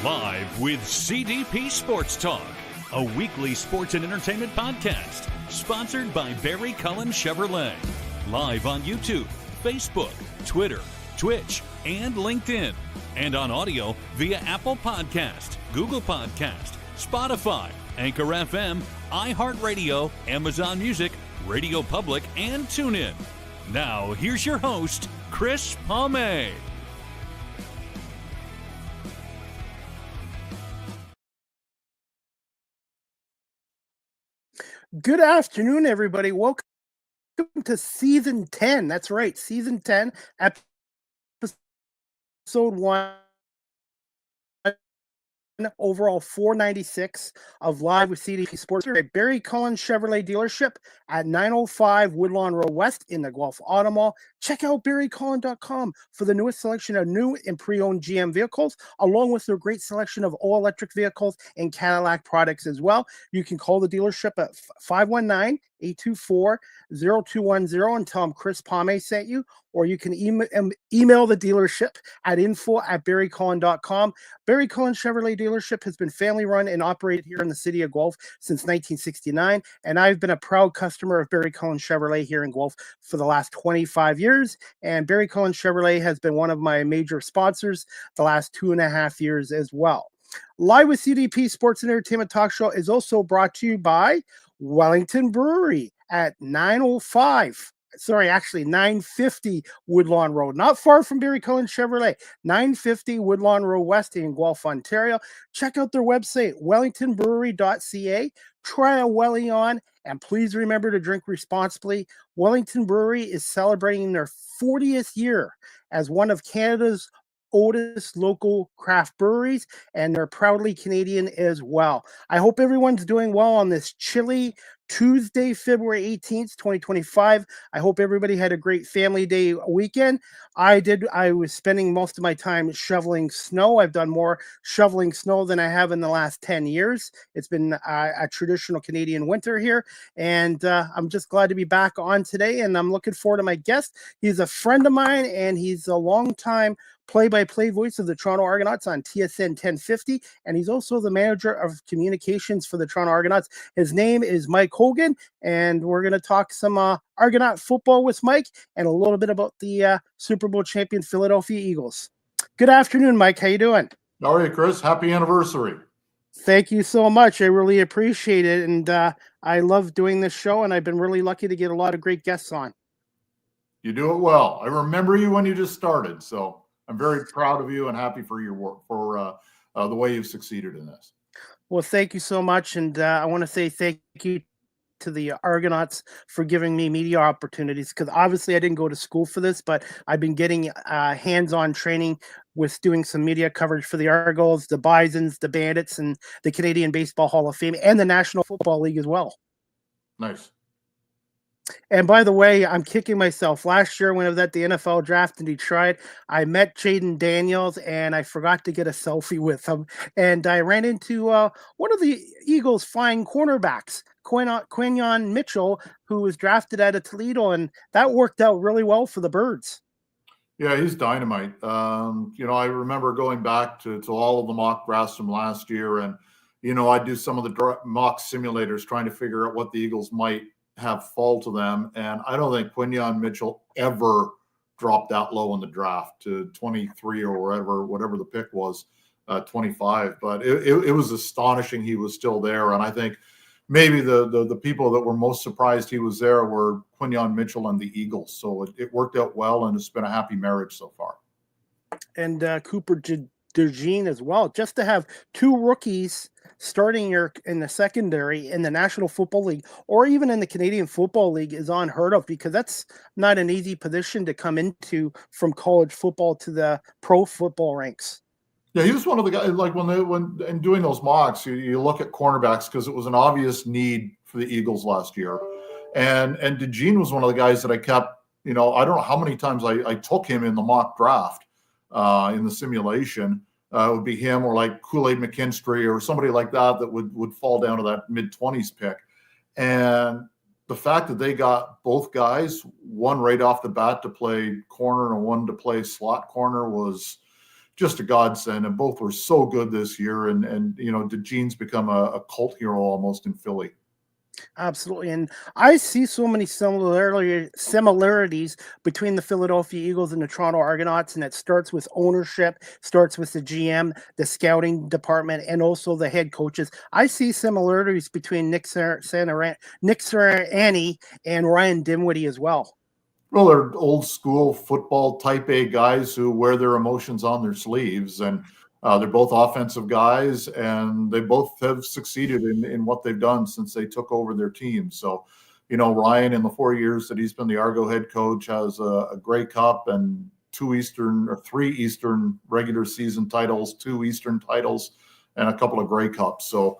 Live with CDP Sports Talk, a weekly sports and entertainment podcast sponsored by Barry Cullen Chevrolet. Live on YouTube, Facebook, Twitter, Twitch, and LinkedIn. And on audio via Apple Podcast, Google Podcast, Spotify, Anchor FM, iHeartRadio, Amazon Music, Radio Public, and TuneIn. Now, here's your host, Chris Palme. Good afternoon, everybody. Welcome to Season 10. That's right, Season 10, Episode 1, overall 496 of Live with CDP Sports at Barry Cullen Chevrolet dealership at 905 Woodlawn Road West in the Guelph Auto Mall. Check out barrycullen.com for the newest selection of new and pre-owned GM vehicles, along with their great selection of all-electric vehicles and Cadillac products as well. You can call the dealership at 519-824-0210 and tell them Chris Palme sent you, or you can email the dealership at info@barrycullen.com. Barry Cullen Chevrolet dealership has been family run and operated here in the city of Guelph since 1969, and I've been a proud customer of Barry Cullen Chevrolet here in Guelph for the last 25 years, and Barry Cullen Chevrolet has been one of my major sponsors the last 2.5 years as well. Live with CDP Sports and Entertainment Talk Show is also brought to you by Wellington Brewery at 950 Woodlawn Road, not far from Barry Cullen Chevrolet, 950 Woodlawn Road West in Guelph, Ontario. Check out their website, wellingtonbrewery.ca. Try a Welly on, and please remember to drink responsibly. Wellington Brewery is celebrating their 40th year as one of Canada's oldest local craft breweries, and they're proudly Canadian as well. I hope everyone's doing well on this chilly Tuesday, February 18th, 2025. I hope everybody had a great family day weekend. I did. I was spending most of my time shoveling snow. I've done more shoveling snow than I have in the last 10 years. It's been a traditional Canadian winter here, and I'm just glad to be back on today, and I'm looking forward to my guest. He's a friend of mine, and he's a longtime play-by-play voice of the Toronto Argonauts on TSN 1050, and he's also the manager of communications for the Toronto Argonauts. His name is Mike Hogan, and we're going to talk some Argonaut football with Mike and a little bit about the Super Bowl champion Philadelphia Eagles. Good afternoon, Mike. How you doing? All right, Chris. Happy anniversary. Thank you so much. I really appreciate it, and I love doing this show, and I've been really lucky to get a lot of great guests on. You do it well. I remember you when you just started, so I'm very proud of you and happy for your work, for the way you've succeeded in this. Well, thank you so much, and I want to say thank you to the Argonauts for giving me media opportunities, because obviously I didn't go to school for this, but I've been getting hands-on training with doing some media coverage for the Argos, the Bisons, the Bandits, and the Canadian Baseball Hall of Fame, and the National Football League as well. Nice. And by the way, I'm kicking myself. Last year when I was at the NFL draft in Detroit, I met Jaden Daniels, and I forgot to get a selfie with him. And I ran into one of the Eagles' fine cornerbacks, Quinyon Mitchell, who was drafted out of Toledo, and that worked out really well for the Birds. Yeah, he's dynamite. I remember going back to all of the mock drafts from last year, and, I do some of the mock simulators trying to figure out what the Eagles might have fall to them, and I don't think Quinyon Mitchell ever dropped that low in the draft to 23 or whatever the pick was, 25. But it was astonishing he was still there, and I think maybe the people that were most surprised he was there were Quinyon Mitchell and the Eagles. So it worked out well, and it's been a happy marriage so far. And Cooper DeJean as well. Just to have two rookies starting in the secondary in the National Football League or even in the Canadian Football League is unheard of, because that's not an easy position to come into from college football to the pro football ranks. Yeah, he was one of the guys, like when in doing those mocks, you look at cornerbacks because it was an obvious need for the Eagles last year. And DeJean was one of the guys that I kept, I don't know how many times I took him in the mock draft in the simulation. It would be him or like Kool-Aid McKinstry or somebody like that would fall down to that mid-20s pick. And the fact that they got both guys, one right off the bat to play corner and one to play slot corner, was just a godsend. And both were so good this year. And DeJean's become a cult hero almost in Philly. Absolutely. And I see so many similarities between the Philadelphia Eagles and the Toronto Argonauts. And it starts with ownership, starts with the GM, the scouting department, and also the head coaches. I see similarities between Nick Sirianni and Ryan Dinwiddie as well. Well, they're old school football type A guys who wear their emotions on their sleeves. And they're both offensive guys, and they both have succeeded in what they've done since they took over their team. So, Ryan, in the 4 years that he's been the Argo head coach, has a Grey Cup and 3 Eastern regular season titles, 2 Eastern titles, and a couple of Grey Cups. So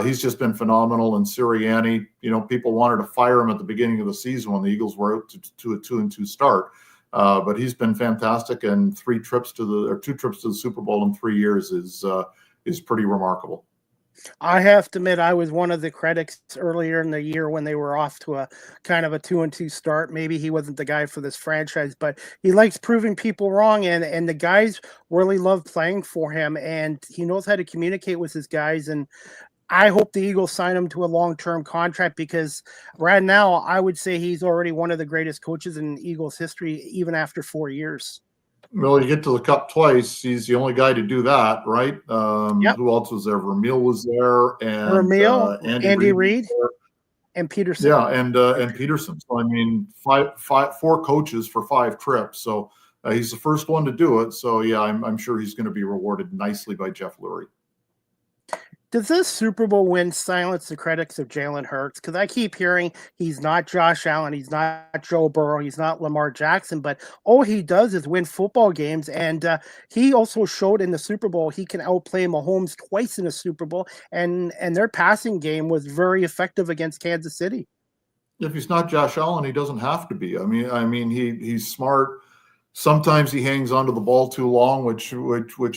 he's just been phenomenal. And Sirianni, people wanted to fire him at the beginning of the season when the Eagles were out to a 2-2 start. But he's been fantastic, and 2 trips to the Super Bowl in 3 years is pretty remarkable. I have to admit, I was one of the critics earlier in the year when they were off to a kind of a 2-2 start. Maybe he wasn't the guy for this franchise, but he likes proving people wrong, and the guys really love playing for him, and he knows how to communicate with his guys. And I hope the Eagles sign him to a long-term contract, because right now I would say he's already one of the greatest coaches in Eagles history, even after 4 years. Well, you get to the Cup twice. He's the only guy to do that, right? Yep. Who else was there? Vermeil was there, and Andy Reid, and Peterson. Yeah, and Peterson. So I mean, 4 coaches for 5 trips. So he's the first one to do it. So yeah, I'm sure he's going to be rewarded nicely by Jeff Lurie. Does this Super Bowl win silence the critics of Jalen Hurts? Because I keep hearing he's not Josh Allen, he's not Joe Burrow, he's not Lamar Jackson, but all he does is win football games. And he also showed in the Super Bowl he can outplay Mahomes twice in the Super Bowl, and their passing game was very effective against Kansas City. If he's not Josh Allen, he doesn't have to be. I mean, he's smart. Sometimes he hangs onto the ball too long, which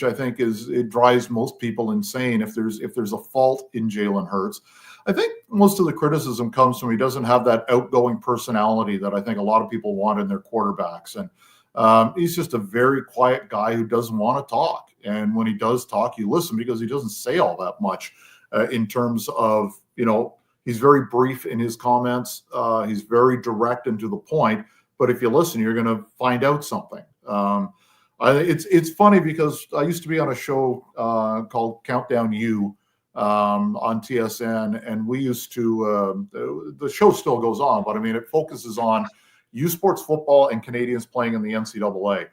I think it drives most people insane. If there's a fault in Jalen Hurts, I think most of the criticism comes from he doesn't have that outgoing personality that I think a lot of people want in their quarterbacks, and he's just a very quiet guy who doesn't want to talk. And when he does talk, you listen, because he doesn't say all that much in terms of he's very brief in his comments. He's very direct and to the point. But if you listen, you're going to find out something. It's funny because I used to be on a show called Countdown U on TSN, and we used to the show still goes on, but I mean it focuses on U Sports football and Canadians playing in the NCAA.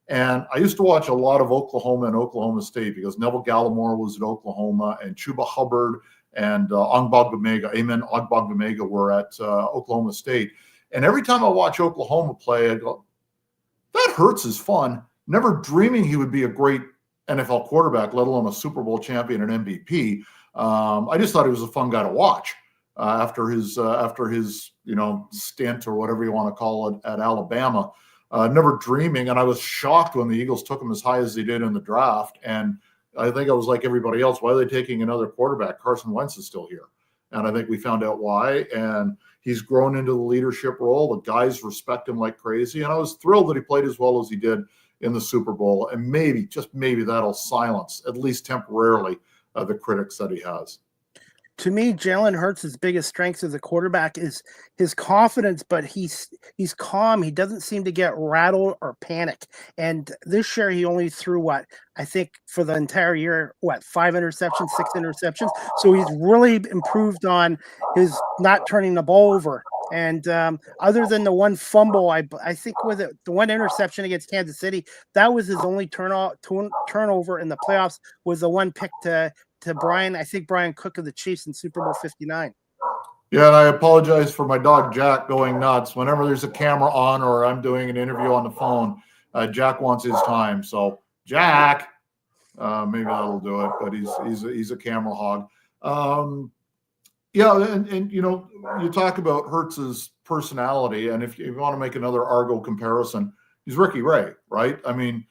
And I used to watch a lot of Oklahoma and Oklahoma State because Neville Gallimore was at Oklahoma, and Chuba Hubbard and Ogbongbemega were at Oklahoma State. And every time I watch Oklahoma play, I go, that Hurts is fun. Never dreaming he would be a great NFL quarterback, let alone a Super Bowl champion and MVP. I just thought he was a fun guy to watch after his stint, or whatever you want to call it, at Alabama. Never dreaming. And I was shocked when the Eagles took him as high as they did in the draft. And I think I was like everybody else. Why are they taking another quarterback? Carson Wentz is still here. And I think we found out why. And he's grown into the leadership role. The guys respect him like crazy. And I was thrilled that he played as well as he did in the Super Bowl. And maybe, just maybe, that'll silence, at least temporarily, the critics that he has. To me, Jalen Hurts' biggest strength as a quarterback is his confidence, but he's calm. He doesn't seem to get rattled or panic. And this year, he only threw I think for the entire year, 5 interceptions, 6 interceptions. So he's really improved on his not turning the ball over. And other than the one fumble, I think with it, the one interception against Kansas City, that was his only turnover in the playoffs, was the one pick to Brian Cook of the Chiefs in Super Bowl 59. Yeah, and I apologize for my dog Jack going nuts. Whenever there's a camera on or I'm doing an interview on the phone, Jack wants his time. So Jack, maybe that'll do it. But he's a camera hog. Yeah, and you talk about Hurts's personality, and if you want to make another Argo comparison, he's Ricky Ray, right? I mean,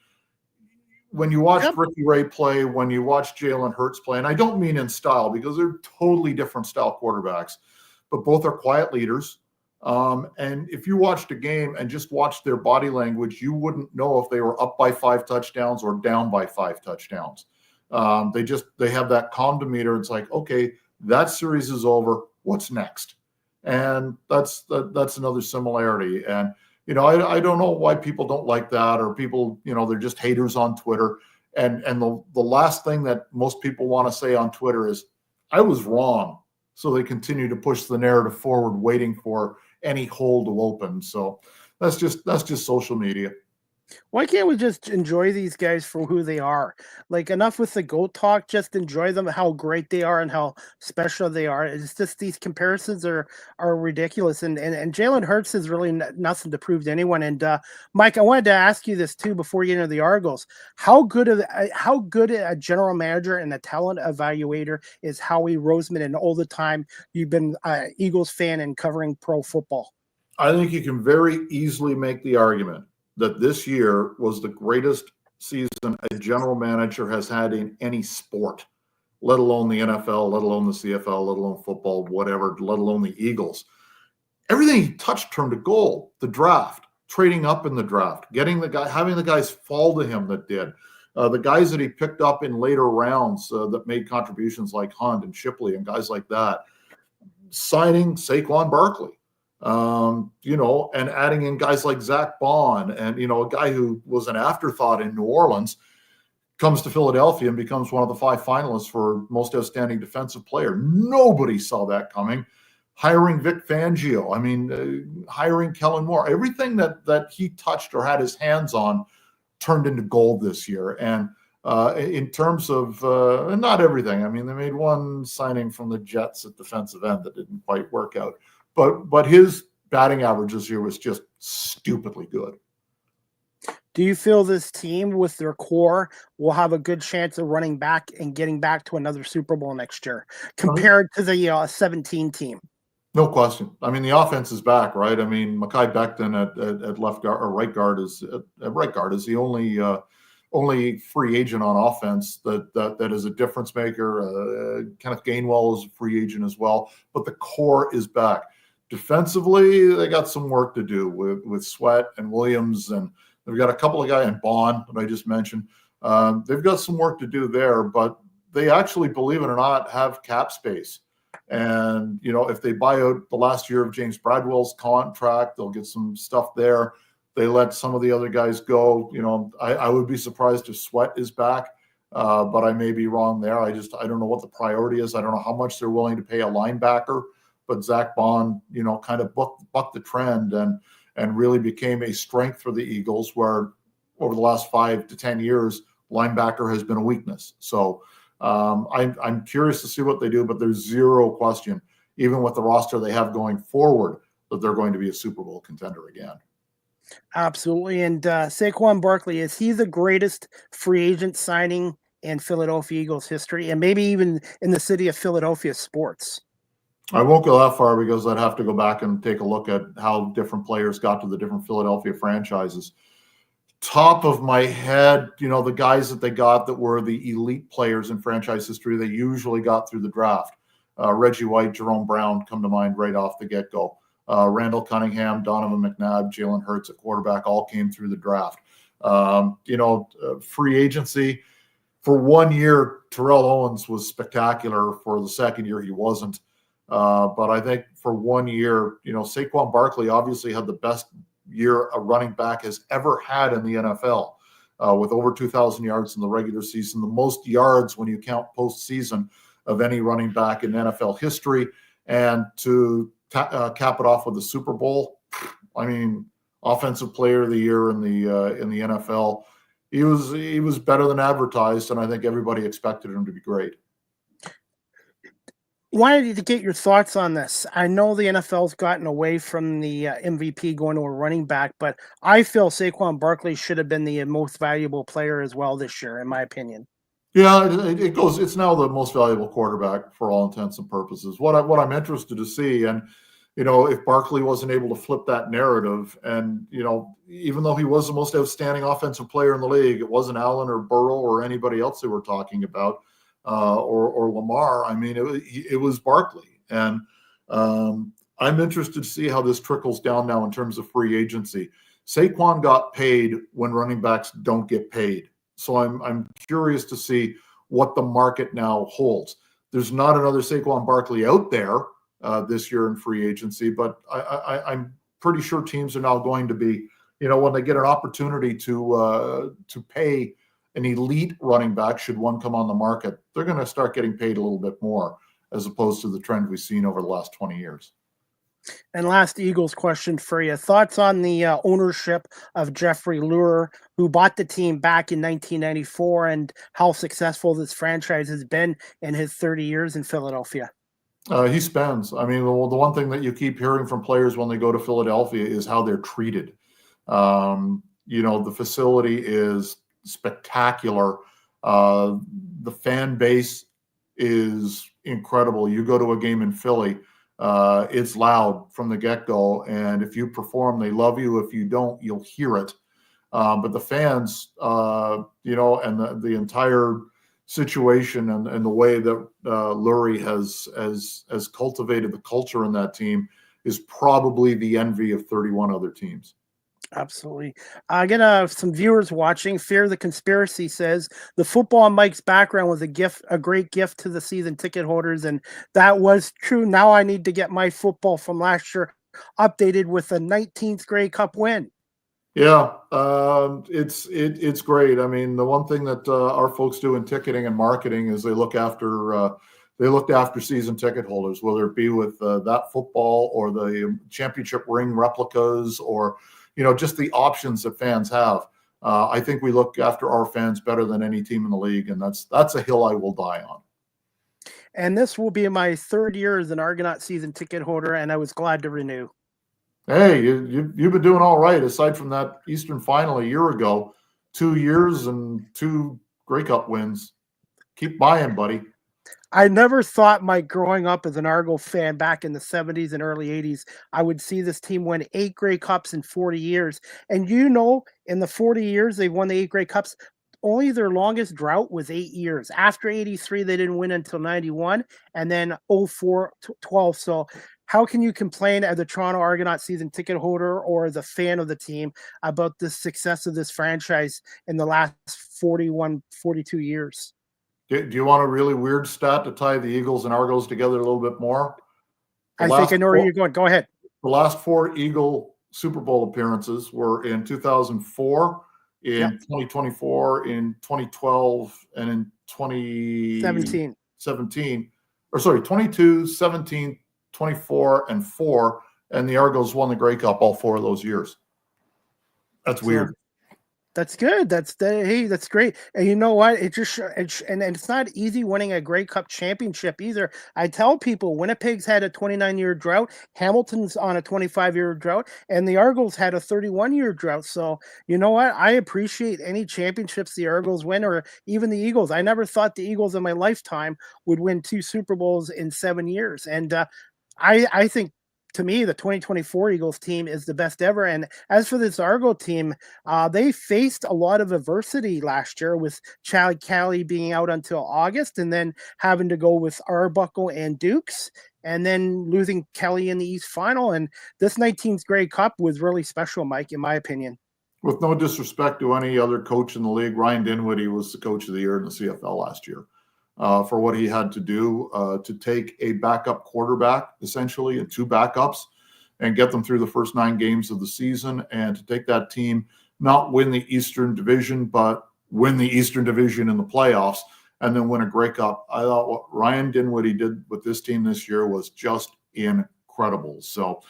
when you watch Ricky Ray play, when you watch Jalen Hurts play, and I don't mean in style because they're totally different style quarterbacks, but both are quiet leaders. And if you watched a game and just watched their body language, you wouldn't know if they were up by 5 touchdowns or down by 5 touchdowns. They have that calm demeanor. It's like, okay, that series is over. What's next? And that's another similarity. And, I don't know why people don't like that, or people, they're just haters on Twitter. And the last thing that most people want to say on Twitter is, I was wrong. So they continue to push the narrative forward, waiting for any hole to open. So that's just social media. Why can't we just enjoy these guys for who they are? Like, enough with the GOAT talk, just enjoy them, how great they are and how special they are. It's just these comparisons are ridiculous. And Jalen Hurts is really nothing to prove to anyone. And Mike, I wanted to ask you this too before you enter the Argos. How good a general manager and a talent evaluator is Howie Roseman? And all the time you've been an Eagles fan and covering pro football. I think you can very easily make the argument that this year was the greatest season a general manager has had in any sport, let alone the NFL, let alone the CFL, let alone football, whatever, let alone the Eagles. Everything he touched turned to gold. The draft, trading up in the draft, having the guys fall to him that did. The guys that he picked up in later rounds that made contributions like Hunt and Shipley and guys like that. Signing Saquon Barkley. And adding in guys like Zach Bond and, a guy who was an afterthought in New Orleans comes to Philadelphia and becomes one of the 5 finalists for most outstanding defensive player. Nobody saw that coming. Hiring Vic Fangio. Hiring Kellen Moore, everything that he touched or had his hands on turned into gold this year. And in terms of not everything, they made one signing from the Jets at defensive end that didn't quite work out. But his batting average this year was just stupidly good. Do you feel this team with their core will have a good chance of running back and getting back to another Super Bowl next year compared to the 17 team? No question. The offense is back, right? Mekhi Becton at left guard or right guard is the only free agent on offense that is a difference maker. Kenneth Gainwell is a free agent as well, but the core is back. Defensively, they got some work to do with Sweat and Williams, and they've got a couple of guys in Bond that I just mentioned. They've got some work to do there, but they actually, believe it or not, have cap space. And, if they buy out the last year of James Bradwell's contract, they'll get some stuff there. They let some of the other guys go. I would be surprised if Sweat is back, but I may be wrong there. I don't know what the priority is. I don't know how much they're willing to pay a linebacker. But Zach Bond, kind of bucked the trend and really became a strength for the Eagles, where over the last 5 to 10 years, linebacker has been a weakness. So I'm curious to see what they do, but there's zero question, even with the roster they have going forward, that they're going to be a Super Bowl contender again. Absolutely. And Saquon Barkley, is he the greatest free agent signing in Philadelphia Eagles history, and maybe even in the city of Philadelphia sports? I won't go that far because I'd have to go back and take a look at how different players got to the different Philadelphia franchises. Top of my head, the guys that they got that were the elite players in franchise history, they usually got through the draft. Reggie White, Jerome Brown come to mind right off the get-go. Randall Cunningham, Donovan McNabb, Jalen Hurts at quarterback all came through the draft. Free agency. For 1 year, Terrell Owens was spectacular. For the second year, he wasn't. But I think for 1 year, Saquon Barkley obviously had the best year a running back has ever had in the NFL, with over 2,000 yards in the regular season, the most yards when you count postseason of any running back in NFL history. And to cap it off with the Super Bowl, offensive player of the year in the NFL. He was better than advertised, and I think everybody expected him to be great. Wanted to get your thoughts on this. I know the NFL's gotten away from the MVP going to a running back, but I feel Saquon Barkley should have been the most valuable player as well this year, in my opinion. Yeah, it goes. It's now the most valuable quarterback for all intents and purposes. What I'm interested to see, and if Barkley wasn't able to flip that narrative, and even though he was the most outstanding offensive player in the league, it wasn't Allen or Burrow or anybody else they were talking about. Or Lamar. It was Barkley, and I'm interested to see how this trickles down now in terms of free agency. Saquon got paid when running backs don't get paid. So I'm curious to see what the market now holds. There's not another Saquon Barkley out there this year in free agency, but I'm pretty sure teams are now going to be, when they get an opportunity to pay an elite running back, should one come on the market, they're going to start getting paid a little bit more, as opposed to the trend we've seen over the last 20 years. And last Eagles question for you. Thoughts on the ownership of Jeffrey Lurie, who bought the team back in 1994, and how successful this franchise has been in his 30 years in Philadelphia? He spends. I mean, the one thing that you keep hearing from players when they go to Philadelphia is how they're treated. The facility is spectacular. The fan base is incredible. You go to a game in Philly, it's loud from the get-go, and if you perform, they love you. If you don't, you'll hear it. But the fans, and the entire situation and the way that Lurie has cultivated the culture in that team is probably the envy of 31 other teams. Absolutely. I get some viewers watching. Fear the Conspiracy says the football on Mike's background was a great gift to the season ticket holders, and that was true. Now I need to get my football from last year updated with a 19th Grey Cup win. Yeah, it's great. I mean, the one thing that our folks do in ticketing and marketing is they look after season ticket holders, whether it be with that football or the championship ring replicas, or just the options that fans have. I think we look after our fans better than any team in the league, and that's a hill I will die on. And this will be my 3rd year as an Argonaut season ticket holder, and I was glad to renew. Hey, you've been doing all right, aside from that Eastern final a year ago. 2 years and 2 Grey Cup wins. Keep buying, buddy. I never thought, Mike, growing up as an Argo fan back in the 70s and early 80s, I would see this team win 8 Grey Cups in 40 years. And in the 40 years they've won the 8 Grey Cups, only their longest drought was 8 years. After 83, they didn't win until 91, and then 04-12. So how can you complain as a Toronto Argonaut season ticket holder or as a fan of the team about the success of this franchise in the last 41, 42 years? Do you want a really weird stat to tie the Eagles and Argos together a little bit more? I think I know where you're going. Go ahead. The last 4 Eagle Super Bowl appearances were in 2004, in 2024, in 2012, and in 2017. 22, 17, 24, and 4, and the Argos won the Grey Cup all 4 of those years. That's weird. That's good. That's great. And you know what? And it's not easy winning a Grey Cup championship either. I tell people Winnipeg's had a 29-year drought, Hamilton's on a 25-year drought, and the Argos had a 31-year drought. So you know what? I appreciate any championships the Argos win, or even the Eagles. I never thought the Eagles in my lifetime would win 2 Super Bowls in 7 years. And I think, to me, the 2024 Eagles team is the best ever. And as for this Argo team, they faced a lot of adversity last year, with Chad Kelly being out until August, and then having to go with Arbuckle and Dukes, and then losing Kelly in the East Final. And this 19th Grey Cup was really special, Mike, in my opinion. With no disrespect to any other coach in the league, Ryan Dinwiddie was the coach of the year in the CFL last year. For what he had to do to take a backup quarterback, essentially, and 2 backups, and get them through the first 9 games of the season, and to take that team, not win the Eastern Division, but win the Eastern Division in the playoffs, and then win a Grey Cup. I thought what Ryan Dinwiddie did with this team this year was just incredible. So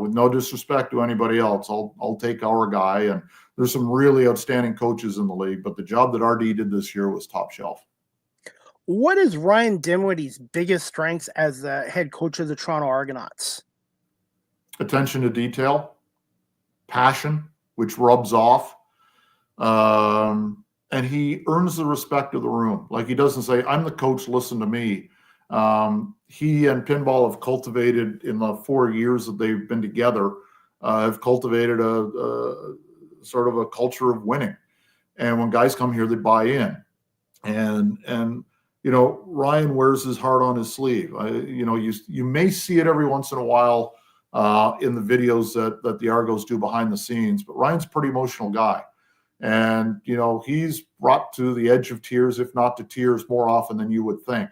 with no disrespect to anybody else, I'll take our guy. And there's some really outstanding coaches in the league, but the job that RD did this year was top shelf. What is Ryan Dinwiddie's biggest strengths as the head coach of the Toronto Argonauts? Attention to detail, passion, which rubs off. And he earns the respect of the room. Like, he doesn't say, I'm the coach, listen to me. He and Pinball have cultivated, in the 4 years that they've been together, have cultivated a sort of a culture of winning. And when guys come here, they buy in. And Ryan wears his heart on his sleeve. You may see it every once in a while in the videos that the Argos do behind the scenes, but Ryan's a pretty emotional guy. And, he's brought to the edge of tears, if not to tears, more often than you would think.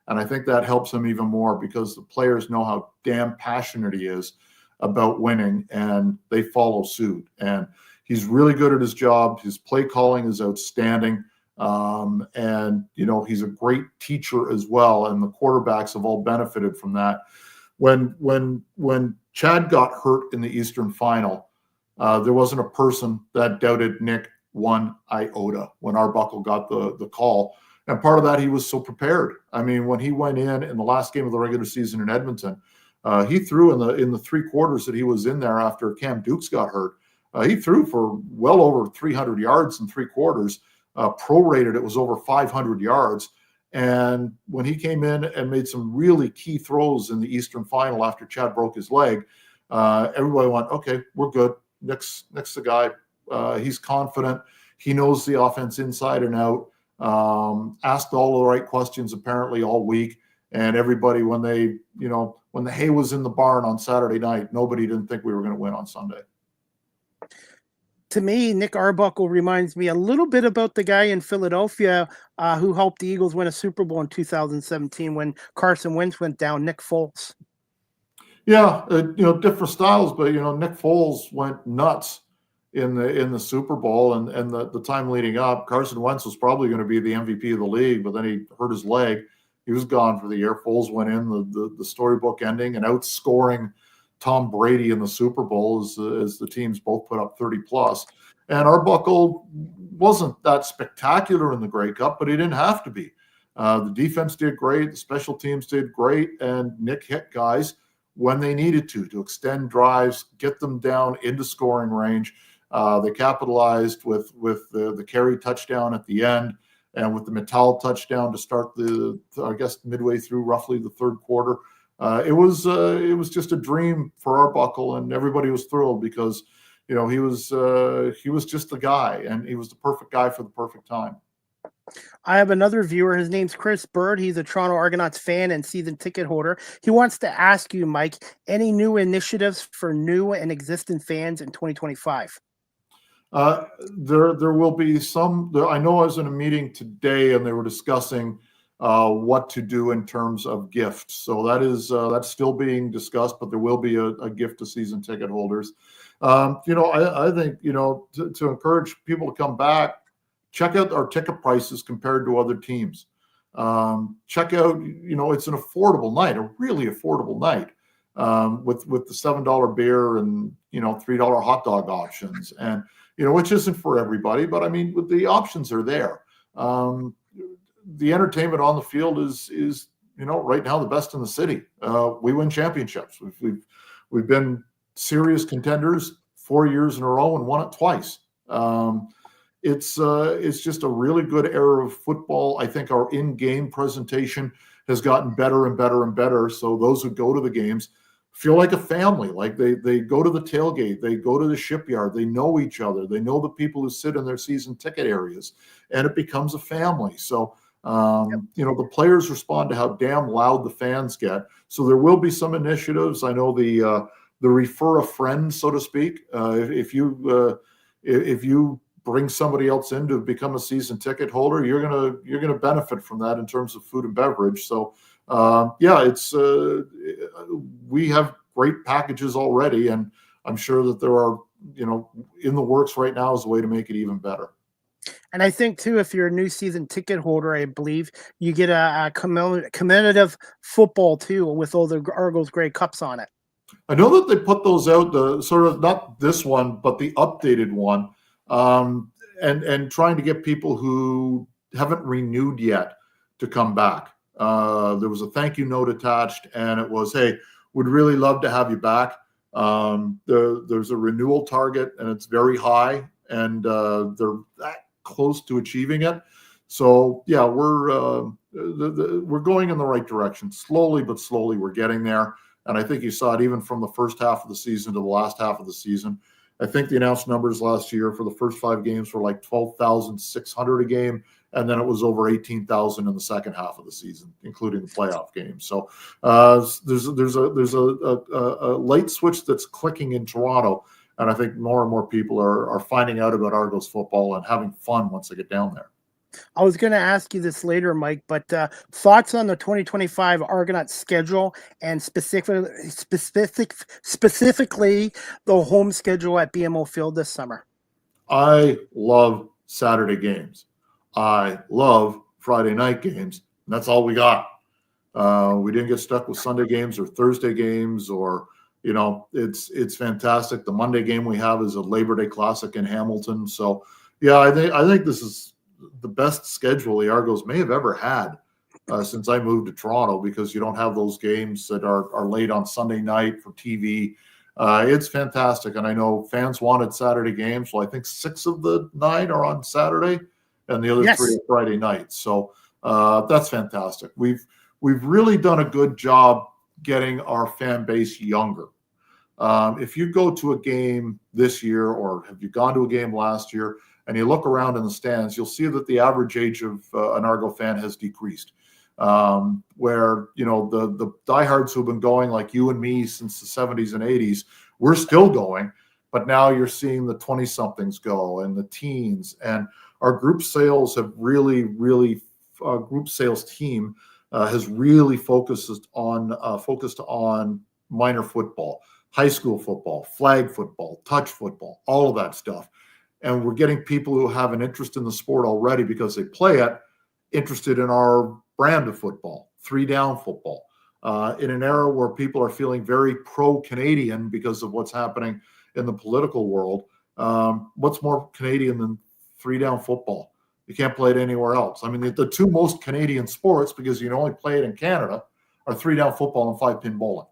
And I think that helps him even more because the players know how damn passionate he is about winning, and they follow suit. And he's really good at his job. His play calling is outstanding. And he's a great teacher as well. And the quarterbacks have all benefited from that. When Chad got hurt in the Eastern Final, there wasn't a person that doubted Nick one iota when Arbuckle got the call. And part of that, he was so prepared. I mean, when he went in the last game of the regular season in Edmonton, he threw in the 3 quarters that he was in there after Cam Dukes got hurt. He threw for well over 300 yards in 3 quarters. Prorated, it was over 500 yards. And when he came in and made some really key throws in the Eastern Final after Chad broke his leg, everybody went, okay, we're good. Nick's the guy. He's confident. He knows the offense inside and out. Asked all the right questions apparently all week. And everybody, when the hay was in the barn on Saturday night, nobody didn't think we were going to win on Sunday. To me, Nick Arbuckle reminds me a little bit about the guy in Philadelphia who helped the Eagles win a Super Bowl in 2017 when Carson Wentz went down, Nick Foles. Yeah, different styles, but Nick Foles went nuts in the Super Bowl and the time leading up. Carson Wentz was probably going to be the MVP of the league, but then he hurt his leg. He was gone for the year. Foles went in the storybook ending and outscoring Tom Brady in the Super Bowl as the teams both put up 30 plus. And Arbuckle wasn't that spectacular in the Grey Cup, but he didn't have to be. The defense did great. The special teams did great. And Nick hit guys when they needed to extend drives, get them down into scoring range. They capitalized with the Carey touchdown at the end and with the Mittal touchdown to start midway through roughly the third quarter. It was just a dream for Arbuckle, and everybody was thrilled because he was just the guy, and he was the perfect guy for the perfect time. I have another viewer. His name's Chris Bird. He's a Toronto Argonauts fan and season ticket holder. He wants to ask you, Mike, any new initiatives for new and existing fans in 2025? There will be some. I know I was in a meeting today, and they were discussing what to do in terms of gifts. So that's still being discussed, but there will be a gift to season ticket holders. I think to encourage people to come back, check out our ticket prices compared to other teams. Check out, it's an affordable night, a really affordable night, with the $7 beer and $3 hot dog options, and which isn't for everybody, but I mean, the options are there. The entertainment on the field is right now the best in the city. We win championships. We've been serious contenders 4 years in a row and won it twice. It's just a really good era of football. I think our in-game presentation has gotten better and better and better. So those who go to the games feel like a family, like they go to the tailgate, they go to the shipyard, they know each other, they know the people who sit in their season ticket areas, and it becomes a family. So the players respond to how damn loud the fans get. So there will be some initiatives. I know the refer a friend, so to speak. If you bring somebody else in to become a season ticket holder, you're gonna benefit from that in terms of food and beverage. So we have great packages already, and I'm sure that there are in the works right now as a way to make it even better. And I think too, if you're a new season ticket holder, I believe you get a commemorative football too with all the Argos Grey Cups on it. I know that they put those out, the sort of not this one, but the updated one, and trying to get people who haven't renewed yet to come back. There was a thank you note attached, and it was, hey, would really love to have you back. There's a renewal target, and it's very high, and they're that close to achieving it. So yeah, we're going in the right direction. Slowly but slowly, we're getting there. And I think you saw it even from the first half of the season to the last half of the season. I think the announced numbers last year for the first 5 games were like 12,600 a game. And then it was over 18,000 in the second half of the season, including the playoff games. So there's a light switch that's clicking in Toronto. And I think more and more people are finding out about Argos football and having fun once they get down there. I was going to ask you this later, Mike, but thoughts on the 2025 Argonauts schedule and specifically the home schedule at BMO Field this summer? I love Saturday games. I love Friday night games. And that's all we got. We didn't get stuck with Sunday games or Thursday games or, it's fantastic. The Monday game we have is a Labor Day Classic in Hamilton. So, yeah, I think this is the best schedule the Argos may have ever had since I moved to Toronto, because you don't have those games that are late on Sunday night for TV. It's fantastic. And I know fans wanted Saturday games. So I think 6 of the 9 are on Saturday and the other 3 are Friday nights. So that's fantastic. We've really done a good job getting our fan base younger. If you go to a game this year, or have you gone to a game last year, and you look around in the stands, you'll see that the average age of an Argo fan has decreased. Where, the diehards who've been going like you and me since the 70s and 80s, we're still going, but now you're seeing the 20-somethings go and the teens. And our group sales have really, group sales team has really focused on minor football, high school football, flag football, touch football, all of that stuff. And we're getting people who have an interest in the sport already because they play it, interested in our brand of football, 3-down football. In an era where people are feeling very pro-Canadian because of what's happening in the political world, what's more Canadian than 3-down football? You can't play it anywhere else. I mean, the 2 most Canadian sports, because you can only play it in Canada, are 3-down football and 5-pin bowling.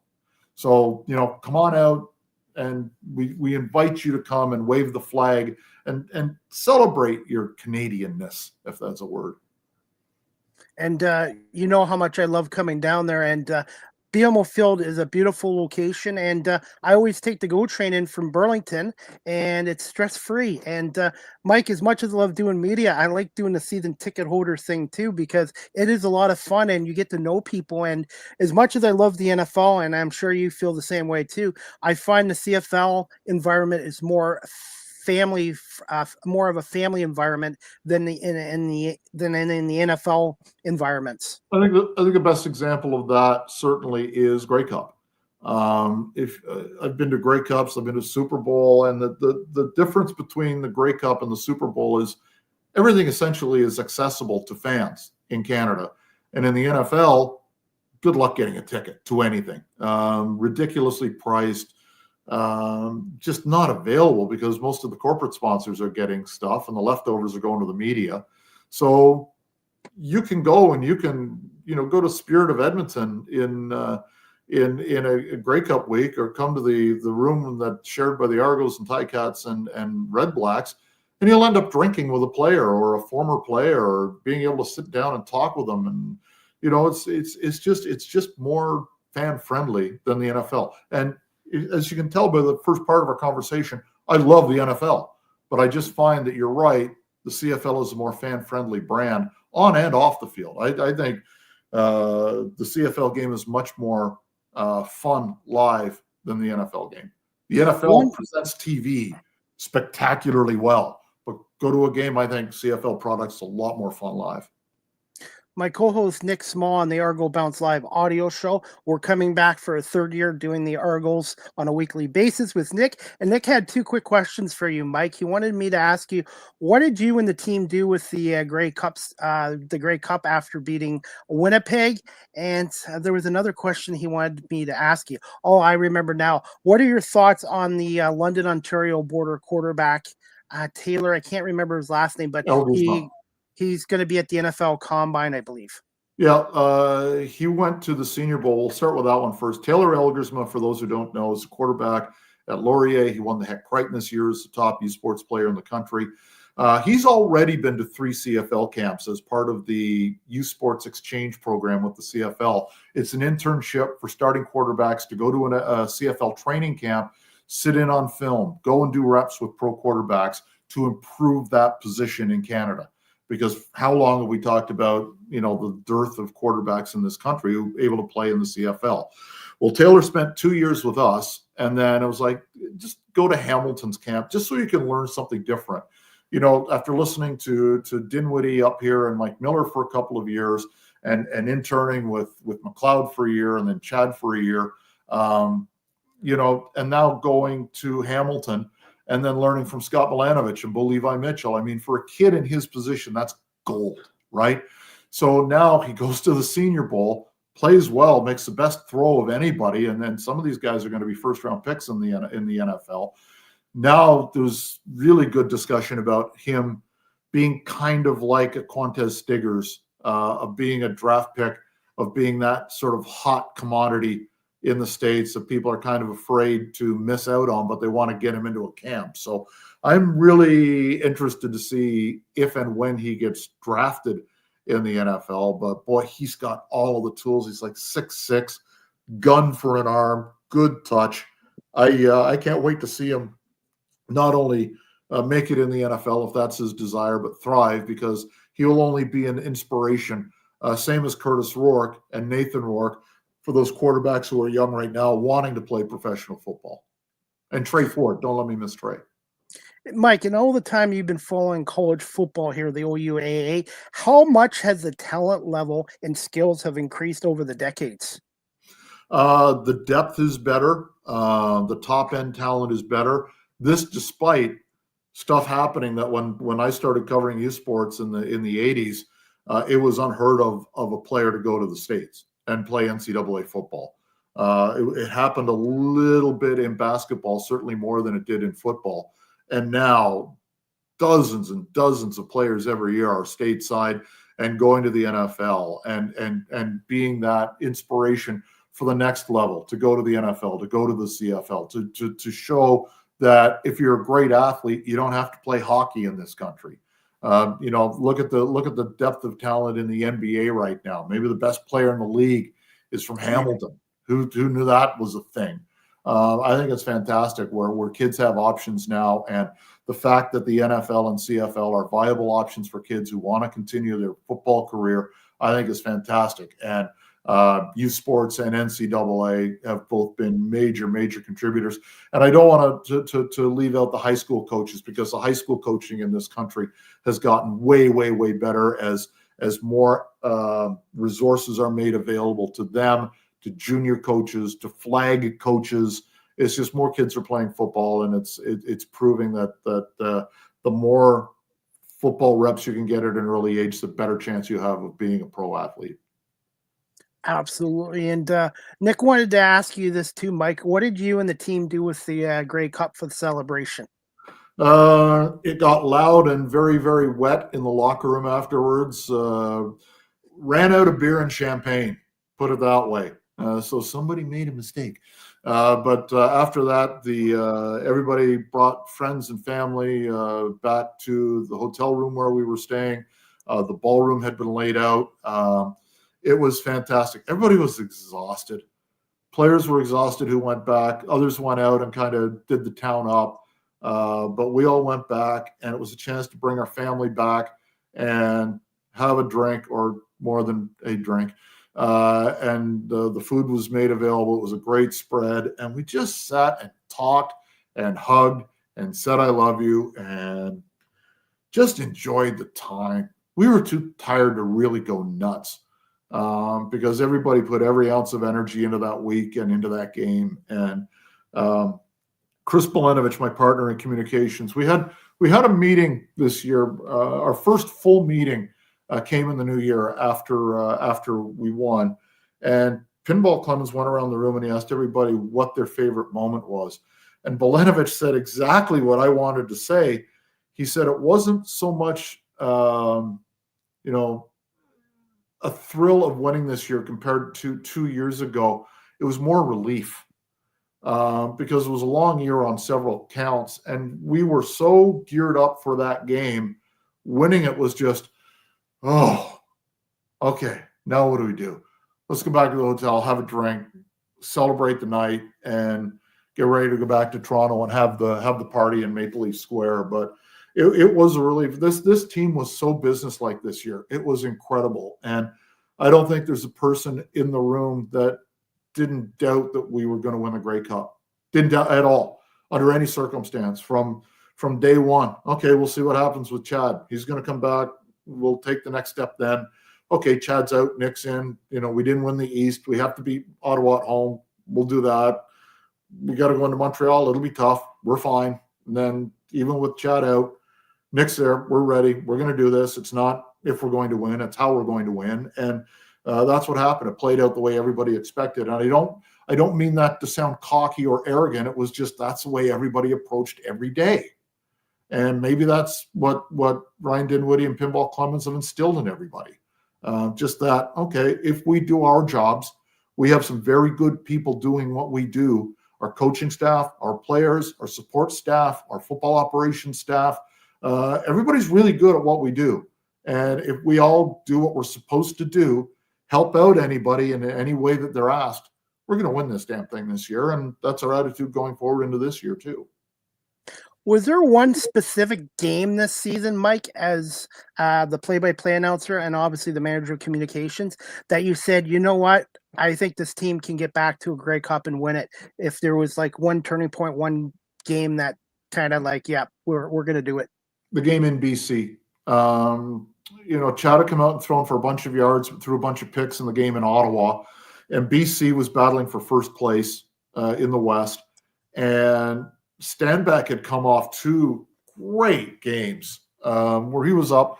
So, come on out, and we invite you to come and wave the flag and celebrate your Canadianness, if that's a word. And you know how much I love coming down there. And BMO Field is a beautiful location. And I always take the GO train in from Burlington, and it's stress-free. And Mike, as much as I love doing media, I like doing the season ticket holder thing too, because it is a lot of fun and you get to know people. And as much as I love the NFL, and I'm sure you feel the same way too, I find the CFL environment is more family, more of a family environment than in the NFL environments. I think the best example of that certainly is Grey Cup. If I've been to Grey Cups, I've been to Super Bowl, and the difference between the Grey Cup and the Super Bowl is everything essentially is accessible to fans in Canada, and in the NFL, good luck getting a ticket to anything. Ridiculously priced. Just not available because most of the corporate sponsors are getting stuff and the leftovers are going to the media. So you can go and you can, go to Spirit of Edmonton in a Grey Cup week, or come to the room that's shared by the Argos and Ticats and Red Blacks, and you'll end up drinking with a player or a former player, or being able to sit down and talk with them. And, it's just more fan friendly than the NFL. And as you can tell by the first part of our conversation, I love the NFL, but I just find that you're right. The CFL is a more fan-friendly brand on and off the field. I think the CFL game is much more fun live than the NFL game. The NFL presents TV spectacularly well, but go to a game, I think CFL product's a lot more fun live. My co-host Nick Small on the Argo Bounce Live audio show. We're coming back for a 3rd year doing the Argos on a weekly basis with Nick. And Nick had 2 quick questions for you, Mike. He wanted me to ask you, what did you and the team do with the Grey Cups, the Grey Cup after beating Winnipeg? And there was another question he wanted me to ask you. Oh, I remember now. What are your thoughts on the London, Ontario border quarterback, Taylor? I can't remember his last name, but he's going to be at the NFL Combine, I believe. Yeah, he went to the Senior Bowl. We'll start with that one first. Taylor Elgersma, for those who don't know, is a quarterback at Laurier. He won the Heck Crichton this year as the top youth sports player in the country. He's already been to 3 CFL camps as part of the youth sports exchange program with the CFL. It's an internship for starting quarterbacks to go to a CFL training camp sit in on film, go and do reps with pro quarterbacks to improve that position in Canada. Because how long have we talked about, the dearth of quarterbacks in this country who are able to play in the CFL? Well, Taylor spent 2 years with us, and then it was like, just go to Hamilton's camp just so you can learn something different. After listening to Dinwiddie up here and Mike Miller for a couple of years, and interning with McLeod for a year and then Chad for a year, and now going to Hamilton and then learning from Scott Milanovich and Bo Levi Mitchell. I mean, for a kid in his position, that's gold, right? So now he goes to the Senior Bowl, plays well, makes the best throw of anybody, and then some of these guys are going to be first-round picks in the NFL. Now there's really good discussion about him being kind of like a Quantez Stiggers, of being a draft pick, of being that sort of hot commodity in the States that people are kind of afraid to miss out on, but they want to get him into a camp. So I'm really interested to see if and when he gets drafted in the NFL. But boy, he's got all of the tools. He's like 6'6", gun for an arm, good touch. I can't wait to see him not only make it in the NFL if that's his desire, but thrive, because he will only be an inspiration, same as Curtis Rourke and Nathan Rourke, for those quarterbacks who are young right now wanting to play professional football. And Trey Ford, don't let me miss Trey. Mike, in all the time you've been following college football here, the OUAA, how much has the talent level and skills have increased over the decades? The depth is better. The top-end talent is better. This despite stuff happening that when I started covering youth sports in the 80s, it was unheard of a player to go to the States and play NCAA football. It happened a little bit in basketball, certainly more than it did in football. And now dozens and dozens of players every year are stateside and going to the NFL and being that inspiration for the next level, to go to the NFL, to go to the CFL, to show that if you're a great athlete, you don't have to play hockey in this country. Look at the depth of talent in the NBA right now. Maybe the best player in the league is from Hamilton. Who knew that was a thing? I think it's fantastic where kids have options now, and the fact that the NFL and CFL are viable options for kids who want to continue their football career, I think is fantastic. And youth sports and NCAA have both been major contributors. And I don't want to leave out the high school coaches, because the high school coaching in this country has gotten way better as more resources are made available to them, to junior coaches, to flag coaches. It's just more kids are playing football, and it's proving that the more football reps you can get at an early age, the better chance you have of being a pro athlete. Absolutely. And Nick wanted to ask you this too, Mike. What did you and the team do with the Grey Cup for the celebration? It got loud and very wet in the locker room afterwards. Ran out of beer and champagne, put it that way. So somebody made a mistake. But after that, everybody brought friends and family back to the hotel room where we were staying. The ballroom had been laid out. It was fantastic. Everybody was exhausted. Players were exhausted who went back. Others went out and kind of did the town up. But we all went back, and it was a chance to bring our family back and have a drink, or more than a drink. And the food was made available. It was a great spread. And we just sat and talked and hugged and said, I love you, and just enjoyed the time. We were too tired to really go nuts. Because everybody put every ounce of energy into that week and into that game. And Chris Milanovich, my partner in communications, we had a meeting this year. Our first full meeting came in the new year after we won. And Pinball Clemens went around the room and he asked everybody what their favorite moment was. And Milanovich said exactly what I wanted to say. He said it wasn't so much, a thrill of winning this year compared to 2 years ago. It was more relief, because it was a long year on several counts, and we were so geared up for that game. Winning it was just, okay, now what do we do? Let's go back to the hotel, have a drink, celebrate the night, and get ready to go back to Toronto and have the party in Maple Leaf Square. But it was a relief. This team was so businesslike this year. It was incredible. And I don't think there's a person in the room that didn't doubt that we were going to win the Grey Cup. Didn't doubt at all, under any circumstance, from day one. Okay, we'll see what happens with Chad. He's going to come back. We'll take the next step then. Okay, Chad's out, Nick's in. We didn't win the East. We have to beat Ottawa at home. We'll do that. We got to go into Montreal. It'll be tough. We're fine. And then even with Chad out, Nick's there. We're ready. We're going to do this. It's not if we're going to win. It's how we're going to win. And that's what happened. It played out the way everybody expected. And I don't mean that to sound cocky or arrogant. It was just that's the way everybody approached every day. And maybe that's what Ryan Dinwiddie and Pinball Clemens have instilled in everybody. Just that, okay, if we do our jobs, we have some very good people doing what we do. Our coaching staff, our players, our support staff, our football operations staff, everybody's really good at what we do. And if we all do what we're supposed to do, help out anybody in any way that they're asked, we're going to win this damn thing this year. And that's our attitude going forward into this year too. Was there one specific game this season, Mike, as the play-by-play announcer and obviously the manager of communications, that you said, you know what, I think this team can get back to a Grey Cup and win it? If there was like one turning point, one game that kind of like, yeah, we're going to do it. The game in BC. Chad had come out and thrown for a bunch of yards, threw a bunch of picks in the game in Ottawa, and BC was battling for first place in the West. And Stanback had come off two great games where he was up.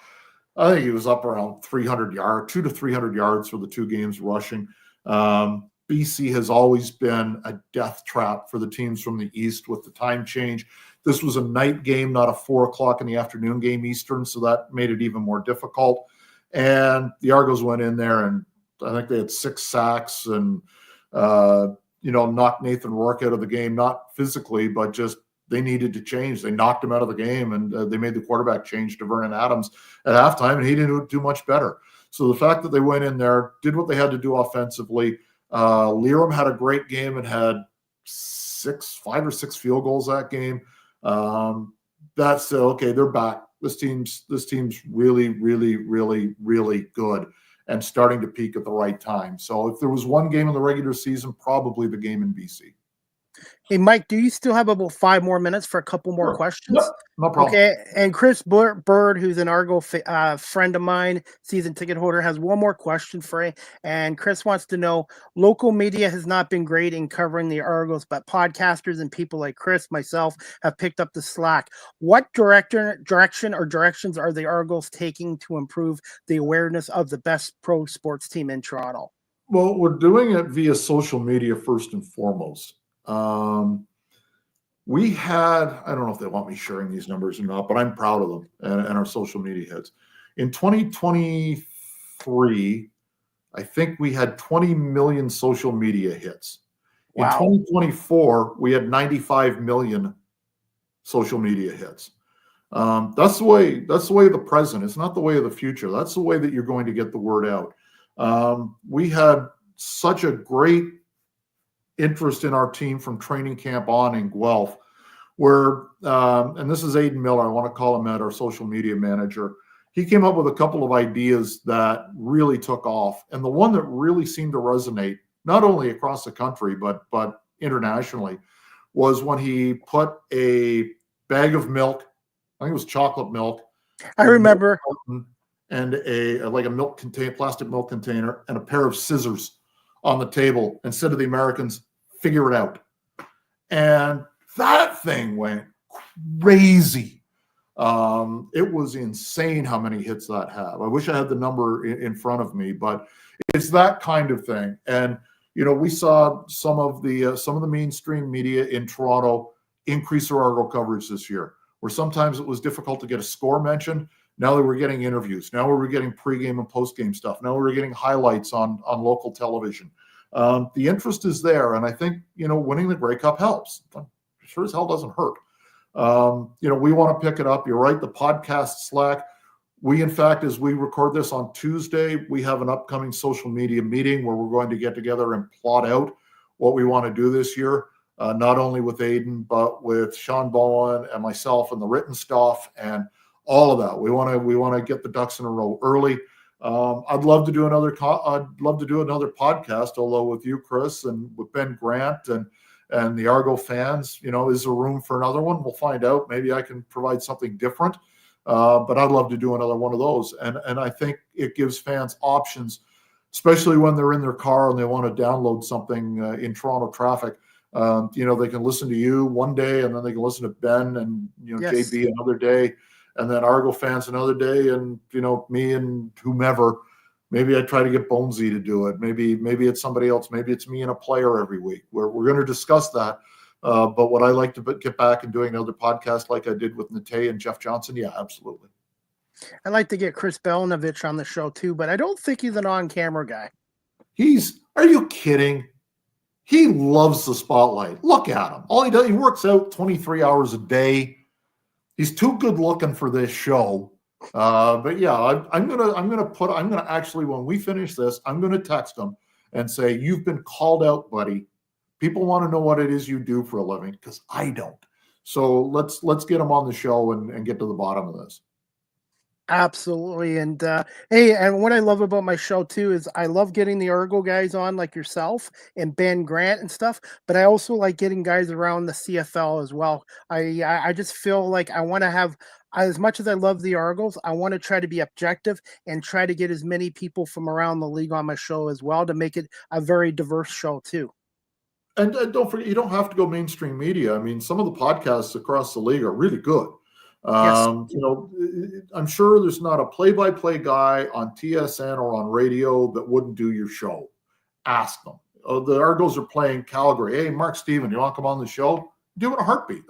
I think he was up around 200 to 300 yards for the two games rushing. BC has always been a death trap for the teams from the East with the time change. This was a night game, not a 4:00 in the afternoon game Eastern, so that made it even more difficult. And the Argos went in there, and I think they had 6 sacks and knocked Nathan Rourke out of the game, not physically, but just they needed to change. They knocked him out of the game, and they made the quarterback change to Vernon Adams at halftime, and he didn't do much better. So the fact that they went in there, did what they had to do offensively. Liram had a great game and had 5 or 6 field goals that game. That's okay. They're back. This team's really, really, really, really good and starting to peak at the right time. So if there was one game in the regular season, probably the game in BC. Hey, Mike, do you still have about 5 more minutes for a couple more questions? Yep, no problem. Okay, and Chris Bird, who's an Argo friend of mine, season ticket holder, has one more question for you. And Chris wants to know, local media has not been great in covering the Argos, but podcasters and people like Chris, myself, have picked up the slack. What directions are the Argos taking to improve the awareness of the best pro sports team in Toronto? Well, we're doing it via social media first and foremost. We had, I don't know if they want me sharing these numbers or not, but I'm proud of them and our social media heads. In 2023, I think we had 20 million social media hits. Wow. In 2024, we had 95 million social media hits. That's the way of the present. It's not the way of the future. That's the way that you're going to get the word out. We had such a great interest in our team from training camp on in Guelph, where, and this is Aiden Miller, I want to call him that, our social media manager. He came up with a couple of ideas that really took off. And the one that really seemed to resonate, not only across the country, but internationally, was when he put a bag of milk, I think it was chocolate milk. I remember. And a milk container, plastic milk container, and a pair of scissors on the table and said to the Americans, figure it out. And that thing went crazy. It was insane how many hits that had. I wish I had the number in front of me, but it's that kind of thing. And we saw some of the mainstream media in Toronto increase their Argo coverage this year, where sometimes it was difficult to get a score mentioned. Now that we're getting interviews, now we're getting pregame and postgame stuff. Now we're getting highlights on local television. The interest is there, and I think winning the Grey Cup helps. Sure as hell doesn't hurt. We want to pick it up. You're right. The podcast Slack. We, in fact, as we record this on Tuesday, we have an upcoming social media meeting where we're going to get together and plot out what we want to do this year. not only with Aiden, but with Sean Bowen and myself and the written stuff and all of that. We want to get the ducks in a row early. I'd love to do another podcast, although with you, Chris, and with Ben Grant and the Argo fans, is there room for another one? We'll find out. Maybe I can provide something different. But I'd love to do another one of those. And I think it gives fans options, especially when they're in their car and they want to download something in Toronto traffic. They can listen to you one day, and then they can listen to Ben and Yes. JB another day, and then Argo fans another day, and me and whomever. Maybe I try to get Bonesy to do it. Maybe it's somebody else. Maybe it's me and a player every week. We're going to discuss that. But would I like to get back and doing another podcast like I did with Nate and Jeff Johnson? Yeah, absolutely. I'd like to get Chris Belinovich on the show too, but I don't think he's an on-camera guy. Are you kidding? He loves the spotlight. Look at him. All he does, he works out 23 hours a day. He's too good looking for this show. But yeah, I'm gonna actually, when we finish this, I'm gonna text him and say, you've been called out, buddy. People want to know what it is you do for a living, because I don't. So let's get him on the show and get to the bottom of this. Absolutely. And hey, and what I love about my show too is I love getting the Argo guys on like yourself and Ben Grant and stuff, but I also like getting guys around the CFL as well. I just feel like I want to have, as much as I love the Argos, I want to try to be objective and try to get as many people from around the league on my show as well to make it a very diverse show too. And don't forget, you don't have to go mainstream media. I mean, some of the podcasts across the league are really good. Yes. I'm sure there's not a play-by-play guy on TSN or on radio that wouldn't do your show. Ask them. The Argos are playing Calgary. Hey, Mark Steven, you want to come on the show? Do it in a heartbeat.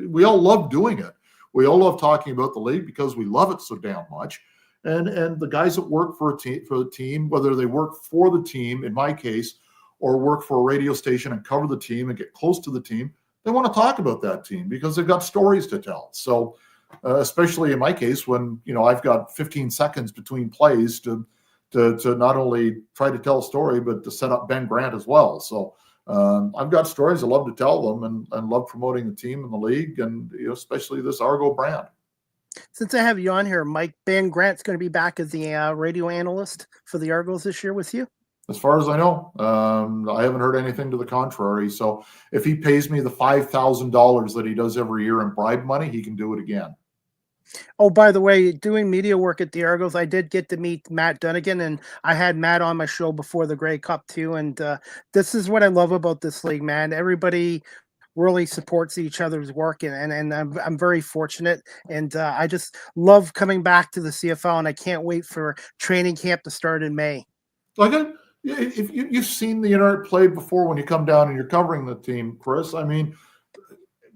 We all love doing it. We all love talking about the league because we love it so damn much. And the guys that work for the team, whether they work for the team, in my case, or work for a radio station and cover the team and get close to the team, they want to talk about that team because they've got stories to tell. So especially in my case, when I've got 15 seconds between plays to not only try to tell a story, but to set up Ben Grant as well. So I've got stories. I love to tell them and love promoting the team and the league, and especially this Argo brand. Since I have you on here, Mike, Ben Grant's going to be back as the radio analyst for the Argos this year with you? As far as I know, I haven't heard anything to the contrary. So if he pays me the $5,000 that he does every year in bribe money, he can do it again. Oh, by the way, doing media work at the Argos, I did get to meet Matt Dunnigan, and I had Matt on my show before the Grey Cup too. And this is what I love about this league, man. Everybody really supports each other's work, and I'm very fortunate. And I just love coming back to the CFL, and I can't wait for training camp to start in May. If you've seen the internet play before when you come down and you're covering the team, Chris, I mean,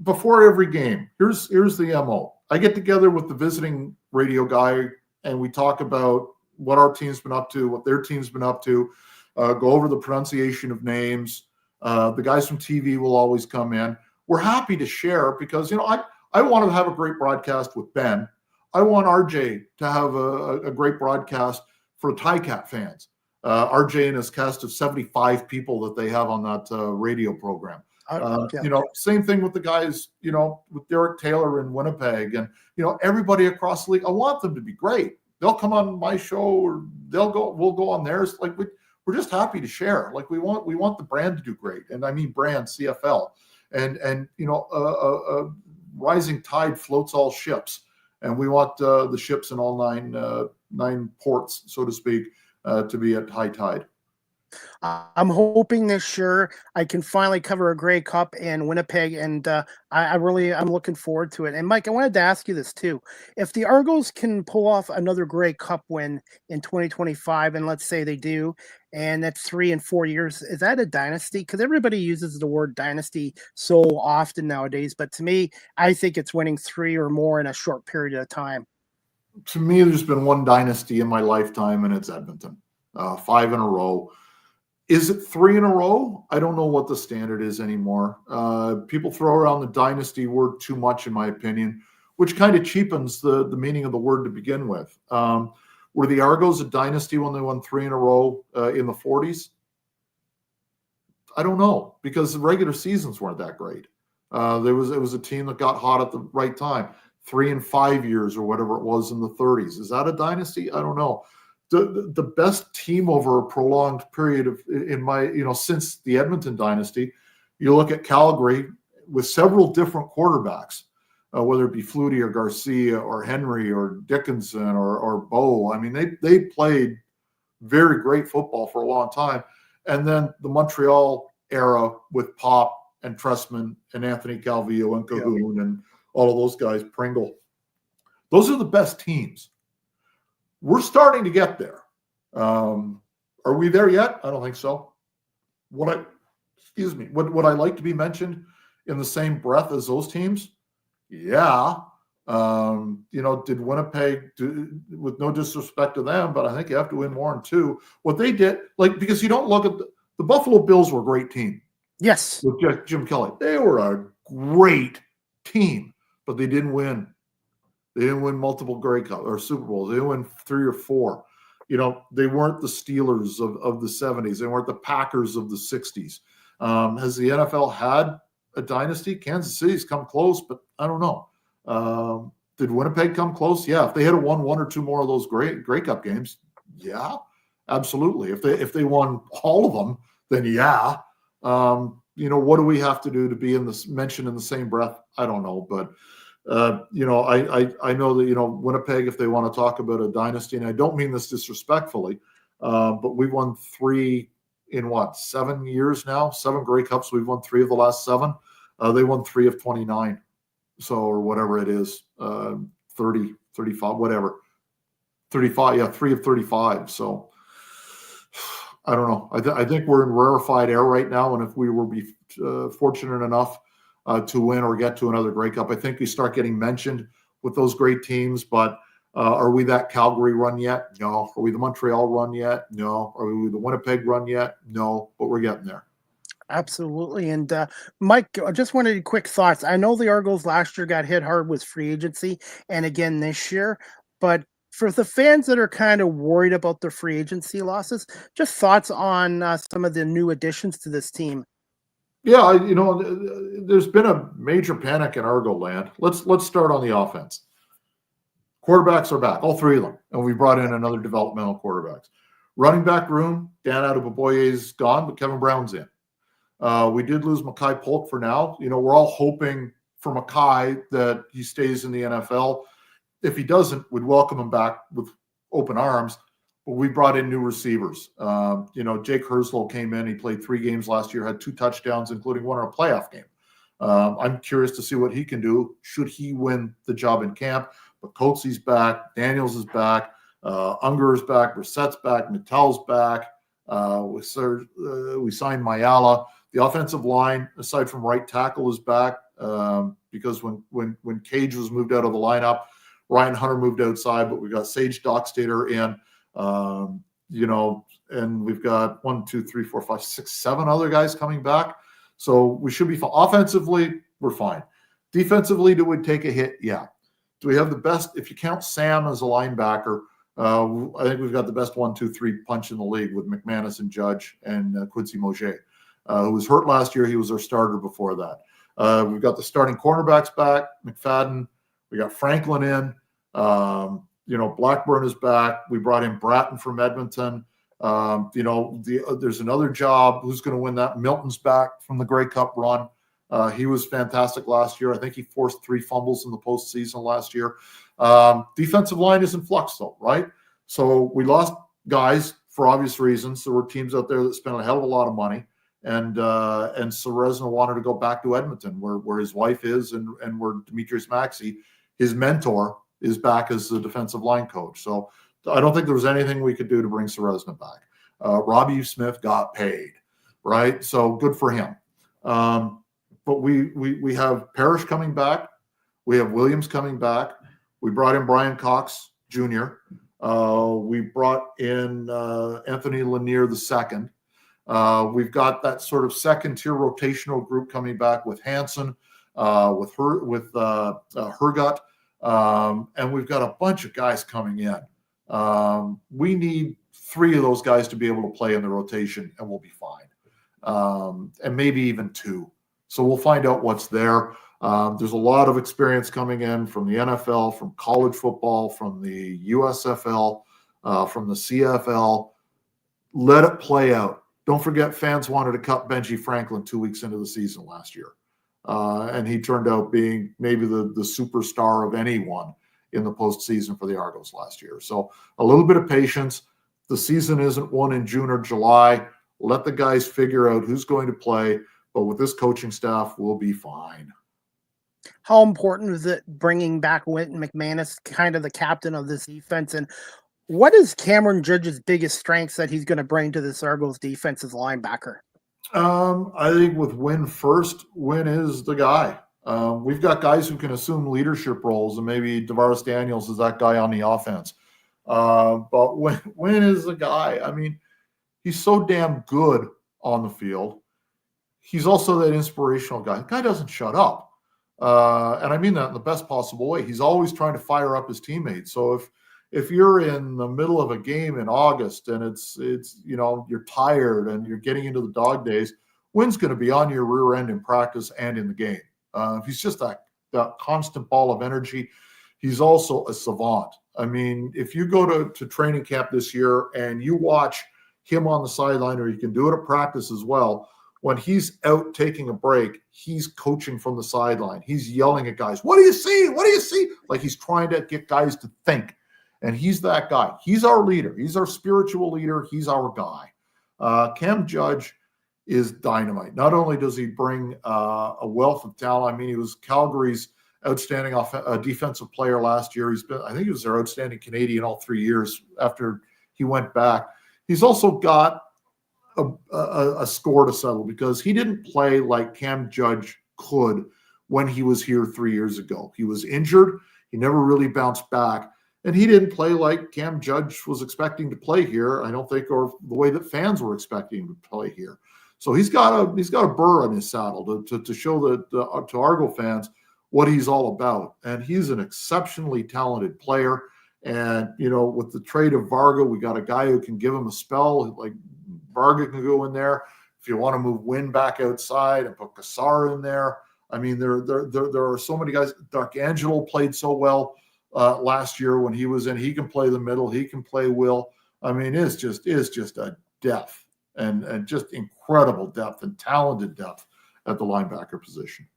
before every game, here's the MO. I get together with the visiting radio guy and we talk about what our team's been up to, what their team's been up to, go over the pronunciation of names. The guys from TV will always come in. We're happy to share because, I want to have a great broadcast with Ben. I want RJ to have a great broadcast for Ticat fans. RJ and his cast of 75 people that they have on that radio program. Same thing with the guys, with Derek Taylor in Winnipeg and, everybody across the league. I want them to be great. They'll come on my show or we'll go on theirs. Like we're just happy to share. Like we want the brand to do great. And I mean, brand CFL and a rising tide floats all ships. And we want the ships in all nine ports, so to speak, to be at high tide. I'm hoping this year I can finally cover a Grey Cup in Winnipeg, and I'm looking forward to it. And Mike, I wanted to ask you this too: if the Argos can pull off another Grey Cup win in 2025, and let's say they do, and that's 3 and 4 years, is that a dynasty? Because everybody uses the word dynasty so often nowadays, but to me, I think it's winning 3 or more in a short period of time. To me, there's been one dynasty in my lifetime, and it's Edmonton. 5 in a row. Is it 3 in a row? I don't know what the standard is anymore. People throw around the dynasty word too much, in my opinion, which kind of cheapens the meaning of the word to begin with. Were the Argos a dynasty when they won 3 in a row in the 40s? I don't know, because the regular seasons weren't that great. It was a team that got hot at the right time, 3 and 5 years or whatever it was in the 30s. Is that a dynasty? I don't know. The best team over a prolonged period of since the Edmonton dynasty, you look at Calgary with several different quarterbacks, whether it be Flutie or Garcia or Henry or Dickinson or Bowe. I mean, they played very great football for a long time. And then the Montreal era with Pop and Trestman and Anthony Calvillo and Cahoon and all of those guys, Pringle. Those are the best teams. We're starting to get there. Are we there yet? I don't think so. Would I like to be mentioned in the same breath as those teams? Yeah. Did Winnipeg, with no disrespect to them, but I think you have to win more than 2. What they did, because you don't look at the Buffalo Bills were a great team. Yes. With Jim Kelly. They were a great team, but they didn't win. They didn't win multiple Grey Cup or Super Bowls. They didn't win 3 or 4. They weren't the Steelers of the 70s. They weren't the Packers of the 60s. Has the NFL had a dynasty? Kansas City's come close, but I don't know. Did Winnipeg come close? Yeah. If they had won 1 or 2 more of those Grey Cup games, yeah, absolutely. If they won all of them, then yeah. What do we have to do to be mentioned in the same breath? I don't know, but I know that Winnipeg, if they want to talk about a dynasty, and I don't mean this disrespectfully, but we've won 3 in 7 years now, 7 Grey Cups. We've won 3 of the last 7. They won 3 of 29. So, or whatever it is, 30, 35, whatever. 35, yeah, 3 of 35. So, I don't know. I think we're in rarefied air right now, and if we were fortunate enough to win or get to another Grey Cup, I think we start getting mentioned with those great teams. But are we that Calgary run yet? No. Are we the Montreal run yet? No. Are we the Winnipeg run yet? No. But we're getting there. Absolutely. And Mike, I just wanted quick thoughts. I know the Argos last year got hit hard with free agency and again this year, but for the fans that are kind of worried about their free agency losses, just thoughts on some of the new additions to this team. Yeah, there's been a major panic in Argo land. Let's start on the offense. Quarterbacks are back, all 3 of them, and we brought in another developmental quarterbacks. Running back room, Dan Adebaboye's gone, but Kevin Brown's in. We did lose Mackay Polk for now. We're all hoping for Mackay that he stays in the NFL. If he doesn't, we'd welcome him back with open arms. But we brought in new receivers. Jake Herslow came in. He played 3 games last year, had 2 touchdowns, including 1 in a playoff game. I'm curious to see what he can do should he win the job in camp. But Coates's back. Daniels is back. Unger is back. Brissett's back. Mattel's back. We signed Mayala. The offensive line, aside from right tackle, is back because when Cage was moved out of the lineup, Ryan Hunter moved outside, but we've got Sage Dockstader in, and we've got 1, 2, 3, 4, 5, 6, 7 other guys coming back. So we should be fine. Offensively, we're fine. Defensively, do we take a hit? Yeah. Do we have the best? If you count Sam as a linebacker, I think we've got the best 1, 2, 3 punch in the league with McManus and Judge and Quincy Moget, who was hurt last year. He was our starter before that. We've got the starting cornerbacks back, McFadden. We got Franklin in. Blackburn is back. We brought in Bratton from Edmonton. There's another job. Who's going to win that? Milton's back from the Grey Cup run. He was fantastic last year. I think he forced 3 fumbles in the postseason last year. Defensive line is in flux, though, right? So we lost guys for obvious reasons. There were teams out there that spent a hell of a lot of money, and Ceresna wanted to go back to Edmonton, where his wife is, and where Demetrius Maxey, his mentor, is back as the defensive line coach. So I don't think there was anything we could do to bring Ceresna back. Robbie Smith got paid, right? So good for him. But we have Parrish coming back. We have Williams coming back. We brought in Brian Cox Jr. We brought in Anthony Lanier II. We've got that sort of second-tier rotational group coming back with Hansen, with Hergut, and we've got a bunch of guys coming in. We need 3 of those guys to be able to play in the rotation, and we'll be fine. and maybe even 2. So we'll find out what's there. There's a lot of experience coming in from the NFL, from college football, from the USFL, from the CFL. Let it play out. Don't forget, fans wanted to cut Benji Franklin 2 weeks into the season last year. And he turned out being maybe the superstar of anyone in the postseason for the Argos last year. So a little bit of patience. The season isn't won in June or July. Let the guys figure out who's going to play. But with this coaching staff, we'll be fine. How important is it bringing back Wynton McManus, kind of the captain of this defense? And what is Cameron Judge's biggest strengths that he's going to bring to this Argos defense as a linebacker? I think with Wynn first, Wynn is the guy. We've got guys who can assume leadership roles, and maybe Tavares Daniels is that guy on the offense. But Wynn is the guy. I mean, he's so damn good on the field. He's also that inspirational guy. The guy doesn't shut up. And I mean that in the best possible way. He's always trying to fire up his teammates. So if you're in the middle of a game in August and it's you're tired and you're getting into the dog days, Wynn's going to be on your rear end in practice and in the game. He's just that constant ball of energy. He's also a savant. I mean, if you go to training camp this year and you watch him on the sideline, or you can do it at practice as well, when he's out taking a break, he's coaching from the sideline. He's yelling at guys, "What do you see? What do you see?" Like he's trying to get guys to think. And he's that guy. He's our leader. He's our spiritual leader. He's our guy. Cam Judge is dynamite. Not only does he bring a wealth of talent. I mean, he was Calgary's outstanding defensive player last year. I think he was their outstanding Canadian all 3 years after he went back. He's also got a score to settle because he didn't play like Cam Judge could when he was here 3 years ago. He was injured. He never really bounced back. And he didn't play like Cam Judge was expecting to play here, I don't think, or the way that fans were expecting him to play here. So he's got a burr on his saddle to show to Argo fans what he's all about. And he's an exceptionally talented player. And, with the trade of Varga, we got a guy who can give him a spell. Like Varga can go in there. If you want to move Wynn back outside and put Kassar in there. I mean, there are so many guys. D'Angelo played so well last year when he was in. He can play the middle. He can play Will. I mean, it's just a depth and just incredible depth and talented depth at the linebacker position.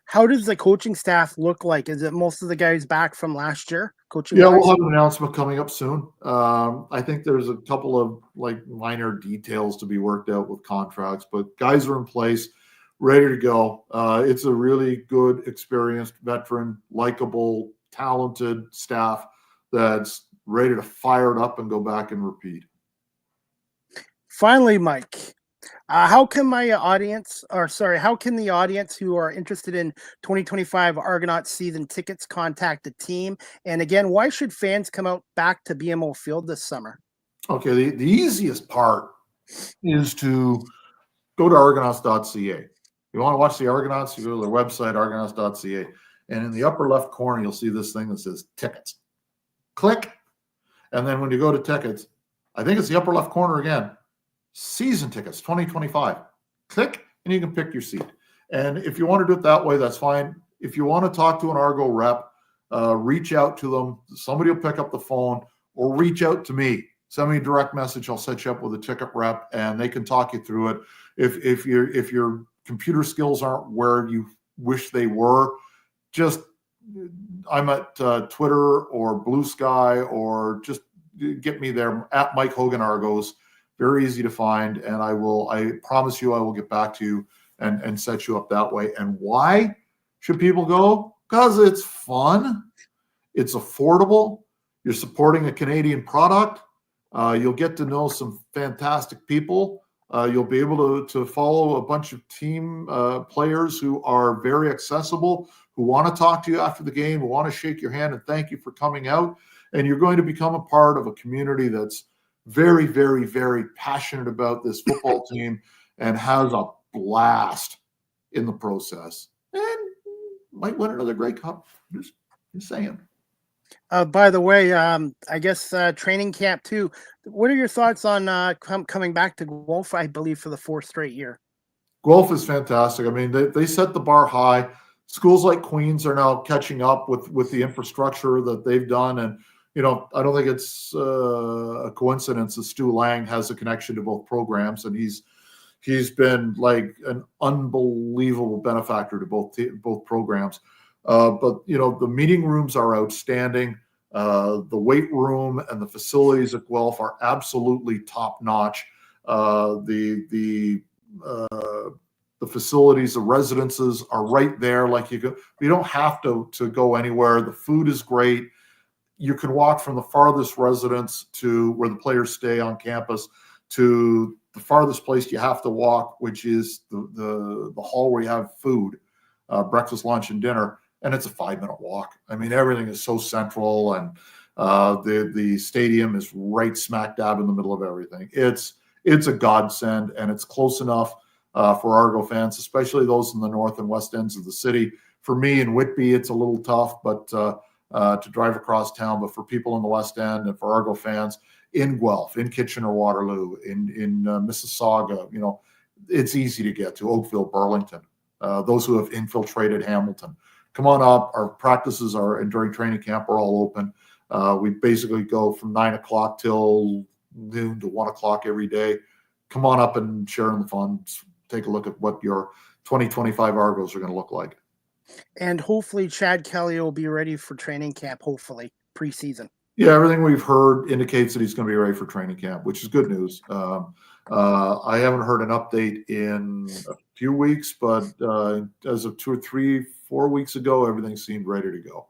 How does the coaching staff look like? Is it most of the guys back from last year? Coaching? Yeah, we'll have an announcement coming up soon. I think there's a couple of minor details to be worked out with contracts, but guys are in place, ready to go. It's a really good, experienced, veteran, likable, talented staff that's ready to fire it up and go back and repeat. Finally, Mike, how can the audience who are interested in 2025 Argonauts season tickets contact the team? And again, why should fans come out back to BMO Field this summer? Okay, the easiest part is to go to argonauts.ca. You want to watch the Argonauts, you go to their website, argonauts.ca. And in the upper left corner, you'll see this thing that says tickets. Click. And then when you go to tickets, I think it's the upper left corner again, season tickets 2025. Click, and you can pick your seat. And if you want to do it that way, that's fine. If you want to talk to an Argo rep, reach out to them. Somebody will pick up the phone, or reach out to me. Send me a direct message. I'll set you up with a ticket rep, and they can talk you through it. If your computer skills aren't where you wish they were, I'm at Twitter or Blue Sky, or just get me there at Mike Hogan Argos. Very easy to find. And I promise you, I will get back to you and set you up that way. And why should people go? Because it's fun. It's affordable. You're supporting a Canadian product. You'll get to know some fantastic people. You'll be able to follow a bunch of team players who are very accessible, who want to talk to you after the game, who want to shake your hand and thank you for coming out. And you're going to become a part of a community that's very, very, very passionate about this football team and has a blast in the process. And might win another Grey Cup. Just saying. By the way, I guess training camp too. What are your thoughts on coming back to golf? I believe for the fourth straight year. Guelph is fantastic. I mean, they set the bar high. Schools like Queens are now catching up with the infrastructure that they've done. And, I don't think it's a coincidence that Stu Lang has a connection to both programs. And he's been like an unbelievable benefactor to both programs. But, the meeting rooms are outstanding. The weight room and the facilities at Guelph are absolutely top notch. The facilities, the residences are right there. Like you don't have to go anywhere. The food is great. You can walk from the farthest residence to where the players stay on campus to the farthest place you have to walk, which is the hall where you have food, breakfast, lunch, and dinner. And it's a 5-minute walk. I mean, everything is so central, and the stadium is right smack dab in the middle of everything. It's a godsend, and it's close enough for Argo fans, especially those in the north and west ends of the city. For me in Whitby, it's a little tough, but to drive across town. But for people in the west end and for Argo fans in Guelph, in Kitchener-Waterloo, in Mississauga, it's easy to get to. Oakville, Burlington, those who have infiltrated Hamilton. Come on up. Our practices and during training camp are all open. We basically go from 9 o'clock till noon to 1 o'clock every day. Come on up and share in the fun. Take a look at what your 2025 Argos are going to look like. And hopefully Chad Kelly will be ready for training camp, hopefully, preseason. Yeah, everything we've heard indicates that he's going to be ready for training camp, which is good news. I haven't heard an update in a few weeks, but as of 2 or 3, 4 weeks ago, everything seemed ready to go.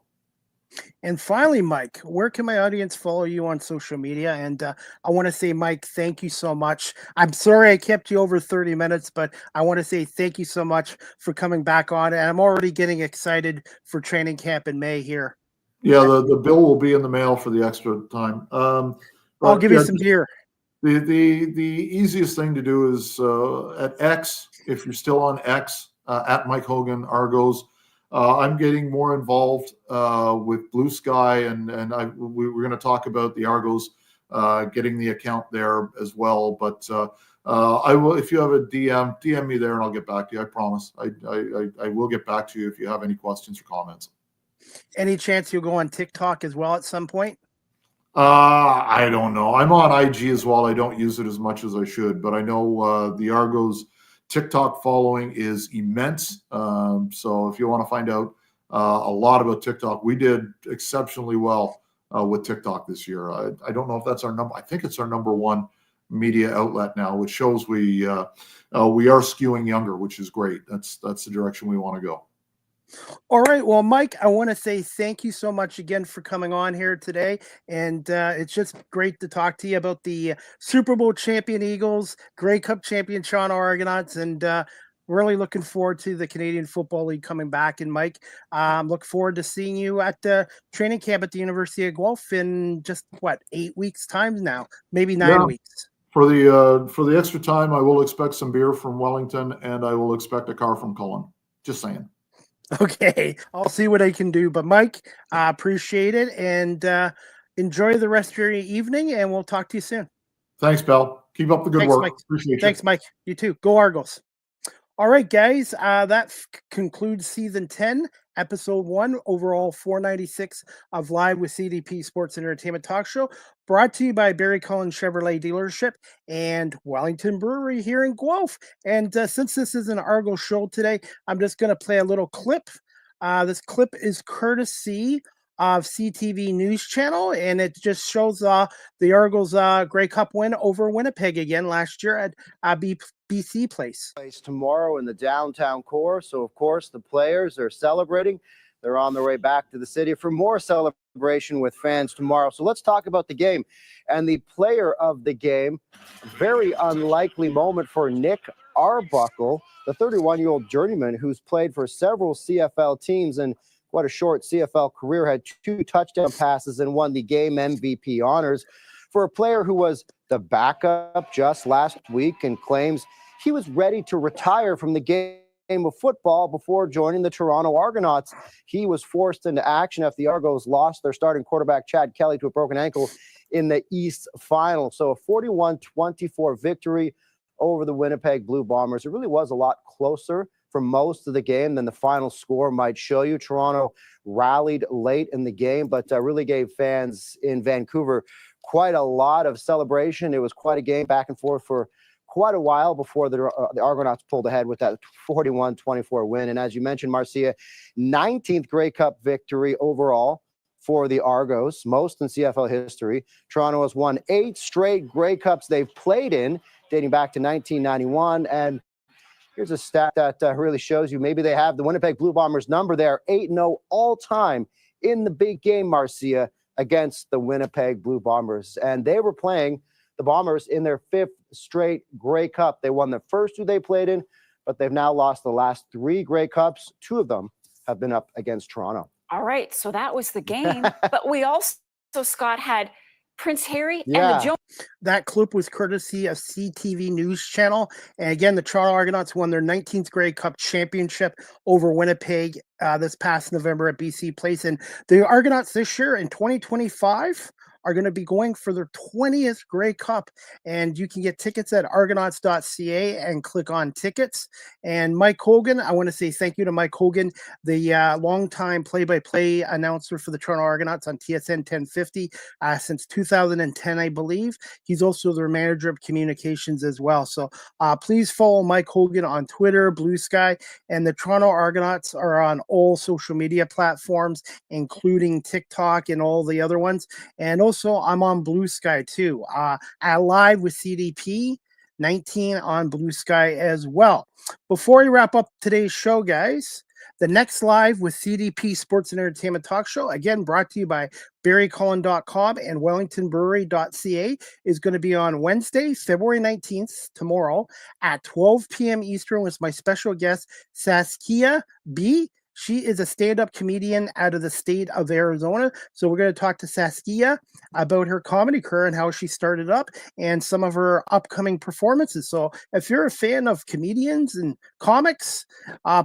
And finally, Mike, where can my audience follow you on social media? And I want to say, Mike, thank you so much. I'm sorry I kept you over 30 minutes, but I want to say thank you so much for coming back on. And I'm already getting excited for training camp in May here. Yeah, the bill will be in the mail for the extra time. I'll give you some beer. The easiest thing to do is at X, if you're still on X, at Mike Hogan Argos. I'm getting more involved with Blue Sky, and we're going to talk about the Argos getting the account there as well. But I will, if you have a DM me there, and I'll get back to you. I promise. I will get back to you if you have any questions or comments. Any chance you'll go on TikTok as well at some point? I don't know. I'm on IG as well. I don't use it as much as I should, but I know the Argos TikTok following is immense. So if you want to find out a lot about TikTok, we did exceptionally well with TikTok this year. I don't know if that's our number. I think it's our number one media outlet now, which shows we are skewing younger, which is great. That's the direction we want to go. All right. Well, Mike, I want to say thank you so much again for coming on here today. And it's just great to talk to you about the Super Bowl champion Eagles, Grey Cup champion Toronto Argonauts, and really looking forward to the Canadian Football League coming back. And Mike, look forward to seeing you at the training camp at the University of Guelph in just 8 weeks time now, maybe 9 weeks. For the extra time, I will expect some beer from Wellington, and I will expect a car from Cullen. Just saying. Okay, I'll see what I can do. But Mike, I appreciate it, and enjoy the rest of your evening, and we'll talk to you soon. Thanks, Bell. Keep up the good work. Mike. Appreciate you. Thanks, Mike. You too. Go Argos. All right, guys, that concludes Season 10, Episode 1, overall 496 of Live with CDP Sports Entertainment Talk Show, brought to you by Barry Cullen Chevrolet Dealership and Wellington Brewery here in Guelph. And since this is an Argo show today, I'm just going to play a little clip. This clip is courtesy of CTV News Channel, and it just shows the Argos Grey Cup win over Winnipeg again last year at BC Place. Tomorrow in the downtown core. So, of course, the players are celebrating. They're on their way back to the city for more celebration with fans tomorrow. So let's talk about the game. And the player of the game, very unlikely moment for Nick Arbuckle, the 31-year-old journeyman who's played for several CFL teams and what a short CFL career, had 2 touchdown passes and won the game MVP honors. For a player who was the backup just last week and claims he was ready to retire from the game of football before joining the Toronto Argonauts. He was forced into action after the Argos lost their starting quarterback Chad Kelly to a broken ankle in the East Final. So a 41-24 victory over the Winnipeg Blue Bombers. It really was a lot closer for most of the game than the final score might show you. Toronto rallied late in the game, but really gave fans in Vancouver quite a lot of celebration. It was quite a game back and forth for quite a while before the Argonauts pulled ahead with that 41-24 win. And as you mentioned, Marcia, 19th Grey Cup victory overall for the Argos, most in CFL history. Toronto has won 8 straight Grey Cups they've played in, dating back to 1991. And here's a stat that really shows you maybe they have the Winnipeg Blue Bombers number there, 8-0 all-time in the big game, Marcia, against the Winnipeg Blue Bombers. And they were playing the Bombers in their 5th straight Grey Cup. They won the first 2 they played in, but they've now lost the last 3 Grey Cups. 2 of them have been up against Toronto. All right, so that was the game. But we also, Scott, had Prince Harry and the Jones. That clip was courtesy of CTV News Channel. And again, the Toronto Argonauts won their 19th Grey Cup championship over Winnipeg this past November at BC Place. And the Argonauts this year in 2025 are going to be going for their 20th Grey Cup. And you can get tickets at argonauts.ca and click on tickets. And Mike Hogan, I want to say thank you to Mike Hogan, the longtime play-by-play announcer for the Toronto Argonauts on TSN 1050 since 2010, I believe. He's also their manager of communications as well. So please follow Mike Hogan on Twitter, Blue Sky, and the Toronto Argonauts are on all social media platforms, including TikTok and all the other ones. And also, I'm on Blue Sky too. I live with CDP 19 on Blue Sky as well. Before we wrap up today's show, guys, the next live with CDP Sports and Entertainment Talk Show, again brought to you by barrycullen.com and wellingtonbrewery.ca, is going to be on Wednesday, February 19th, tomorrow at 12 p.m. Eastern with my special guest, Saskia B. She is a stand-up comedian out of the state of Arizona. So we're going to talk to Saskia about her comedy career and how she started up and some of her upcoming performances. So if you're a fan of comedians and comics,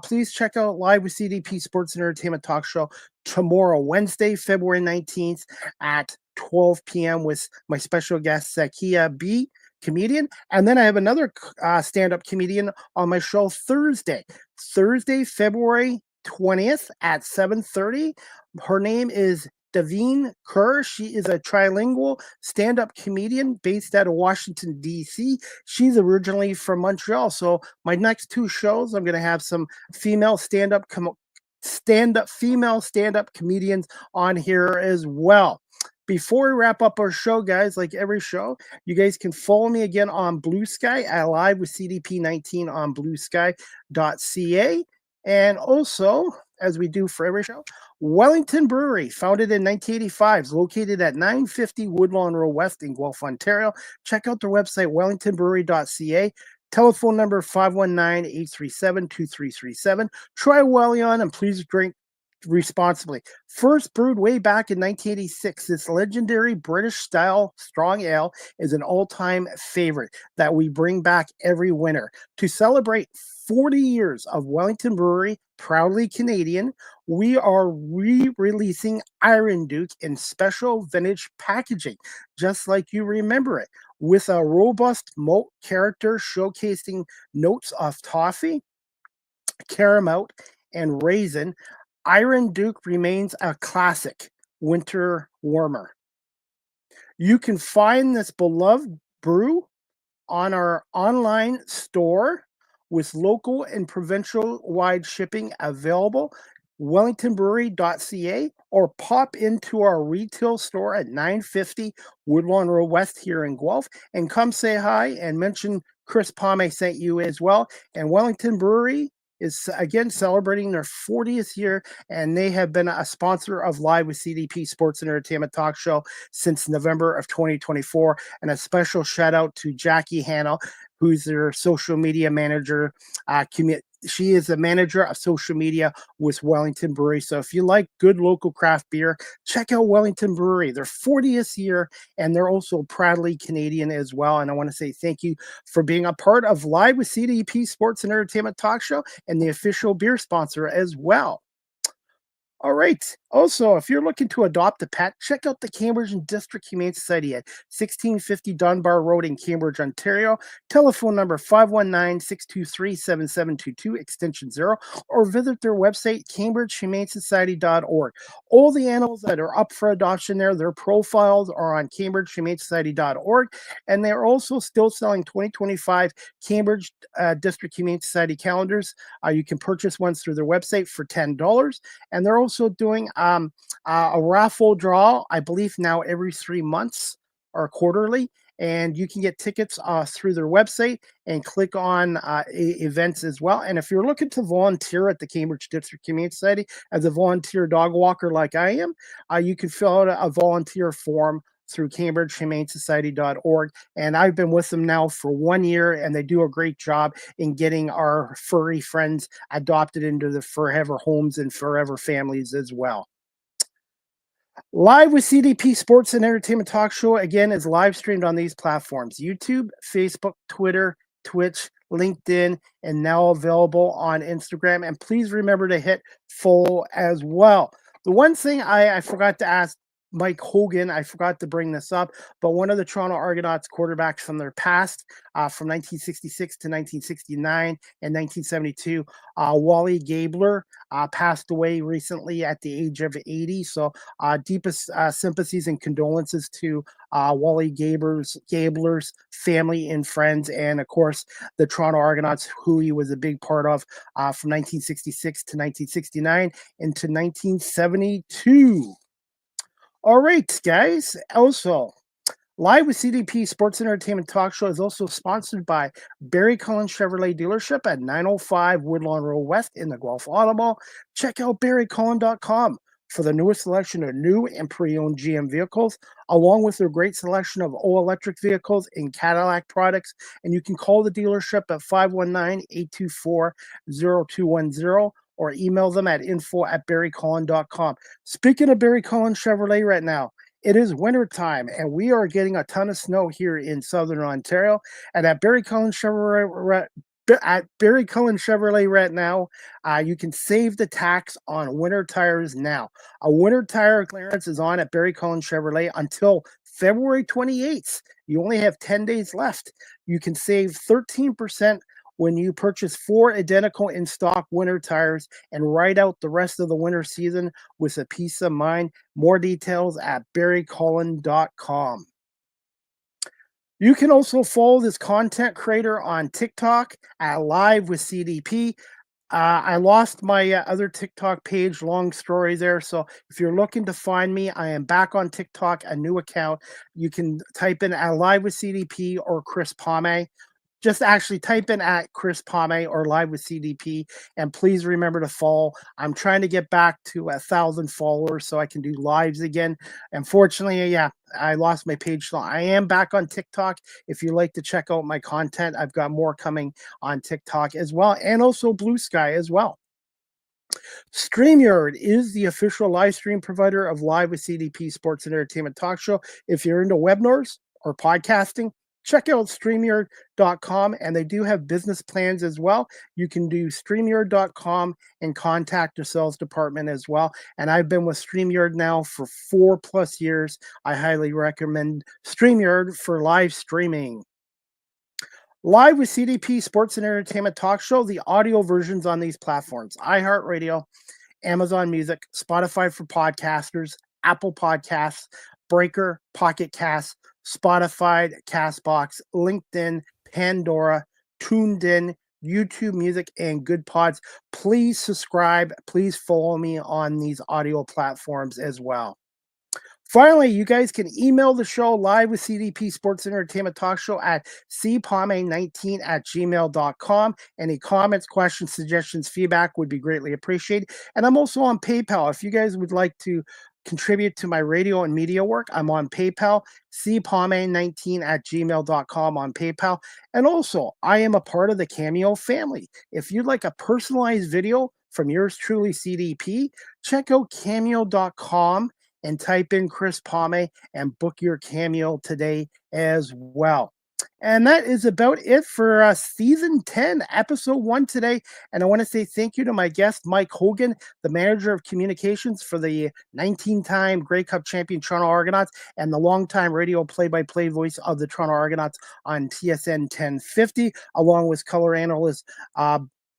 please check out Live with CDP Sports and Entertainment Talk Show tomorrow, Wednesday, February 19th at 12 p.m. with my special guest, Saskia B., comedian. And then I have another stand-up comedian on my show Thursday, February 20th at 7:30. Her name is Davine Kerr. She is a trilingual stand-up comedian based out of Washington, D.C. She's originally from Montreal. So my next 2 shows, I'm going to have some female stand-up comedians on here as well. Before we wrap up our show, guys, like every show, you guys can follow me again on Blue Sky. I live with CDP 19 on bluesky.ca. And also, as we do for every show, Wellington Brewery, founded in 1985, is located at 950 Woodlawn Road West in Guelph, Ontario. Check out their website, wellingtonbrewery.ca. Telephone number 519-837-2337. Try Wellion and please drink responsibly. First brewed way back in 1986, this legendary British-style strong ale is an all-time favorite that we bring back every winter. To celebrate 40 years of Wellington Brewery, proudly Canadian, we are re-releasing Iron Duke in special vintage packaging, just like you remember it, with a robust malt character showcasing notes of toffee, caramel, and raisin. Iron Duke remains a classic winter warmer. You can find this beloved brew on our online store with local and provincial-wide shipping available, wellingtonbrewery.ca, or pop into our retail store at 950 Woodlawn Road West here in Guelph, and come say hi and mention Chris Palme sent you as well. And Wellington Brewery is again celebrating their 40th year, and they have been a sponsor of Live with CDP Sports and Entertainment Talk Show since November of 2024. And a special shout out to Jackie Hanna, who's their social media manager, she is the manager of social media with Wellington Brewery. So if you like good local craft beer, check out Wellington Brewery. They're 40th year, and they're also proudly Canadian as well. And I want to say thank you for being a part of Live with CDP Sports and Entertainment Talk Show and the official beer sponsor as well. All right. Also, if you're looking to adopt a pet, check out the Cambridge and District Humane Society at 1650 Dunbar Road in Cambridge, Ontario. Telephone number 519-623-7722, extension 0, or visit their website, cambridgehumanesociety.org. All the animals that are up for adoption there, their profiles are on cambridgehumanesociety.org, and they're also still selling 2025 Cambridge District Humane Society calendars. You can purchase ones through their website for $10, and they're also doing a raffle draw, I believe now every 3 months or quarterly, and you can get tickets through their website and click on events as well. And if you're looking to volunteer at the Cambridge District Humane Society as a volunteer dog walker like I am, you can fill out a volunteer form through cambridgehumanesociety.org. And I've been with them now for 1 year, and they do a great job in getting our furry friends adopted into the forever homes and forever families as well. Live with CDP Sports and Entertainment Talk Show, again, is live streamed on these platforms: YouTube, Facebook, Twitter, Twitch, LinkedIn, and now available on Instagram. And please remember to hit follow as well. The one thing I forgot to ask Mike Hogan, I forgot to bring this up, but one of the Toronto Argonauts quarterbacks from their past, from 1966 to 1969 and 1972, Wally Gabler, passed away recently at the age of 80. So deepest sympathies and condolences to Wally Gabler's family and friends, and of course the Toronto Argonauts, who he was a big part of from 1966 to 1969 into 1972. All right, guys. Also, Live with CDP Sports and Entertainment Talk Show is also sponsored by Barry Cullen Chevrolet Dealership at 905 Woodlawn Road West in the Guelph Automall. Check out barrycullen.com for the newest selection of new and pre-owned GM vehicles, along with their great selection of all-electric vehicles and Cadillac products. And you can call the dealership at 519-824-0210. or email them at info@barrycullen.com. Speaking of Barry Cullen Chevrolet right now, it is winter time, and we are getting a ton of snow here in Southern Ontario. And at Barry Cullen Chevrolet right now, you can save the tax on winter tires now. A winter tire clearance is on at Barry Cullen Chevrolet until February 28th. You only have 10 days left. You can save 13% when you purchase 4 identical in-stock winter tires and ride out the rest of the winter season with a peace of mind. More details at barrycullen.com. You can also follow this content creator on TikTok at Live with CDP. I lost my other TikTok page, long story there. So if you're looking to find me, I am back on TikTok, a new account. You can type in at Live with CDP or Chris Palme. Just actually type in at Chris Palme or Live with CDP, and please remember to follow. I'm trying to get back to 1,000 followers so I can do lives again. Unfortunately, yeah, I lost my page. So I am back on TikTok. If you like to check out my content, I've got more coming on TikTok as well, and also Blue Sky as well. StreamYard is the official live stream provider of Live with CDP Sports and Entertainment Talk Show. If you're into webinars or podcasting, check out StreamYard.com, and they do have business plans as well. You can do StreamYard.com and contact the sales department as well. And I've been with StreamYard now for 4+ years. I highly recommend StreamYard for live streaming. Live with CDP Sports and Entertainment Talk Show, the audio versions on these platforms: iHeartRadio, Amazon Music, Spotify for podcasters, Apple Podcasts, Breaker, Pocket Casts, Spotify, Castbox, LinkedIn, Pandora, Tuned In, YouTube Music, and Good Pods. Please subscribe. Please follow me on these audio platforms as well. Finally, you guys can email the show, Live with CDP Sports and Entertainment Talk Show, at cpalme19@gmail.com. Any comments, questions, suggestions, feedback would be greatly appreciated. And I'm also on PayPal. If you guys would like to contribute to my radio and media work, I'm on PayPal, cpalme19@gmail.com on PayPal. And also, I am a part of the Cameo family. If you'd like a personalized video from yours truly, CDP, check out cameo.com and type in Chris Palme and book your Cameo today as well. And that is about it for season 10, episode 1 today. And I want to say thank you to my guest, Mike Hogan, the manager of communications for the 19-time Grey Cup champion Toronto Argonauts and the longtime radio play-by-play voice of the Toronto Argonauts on TSN 1050, along with color analyst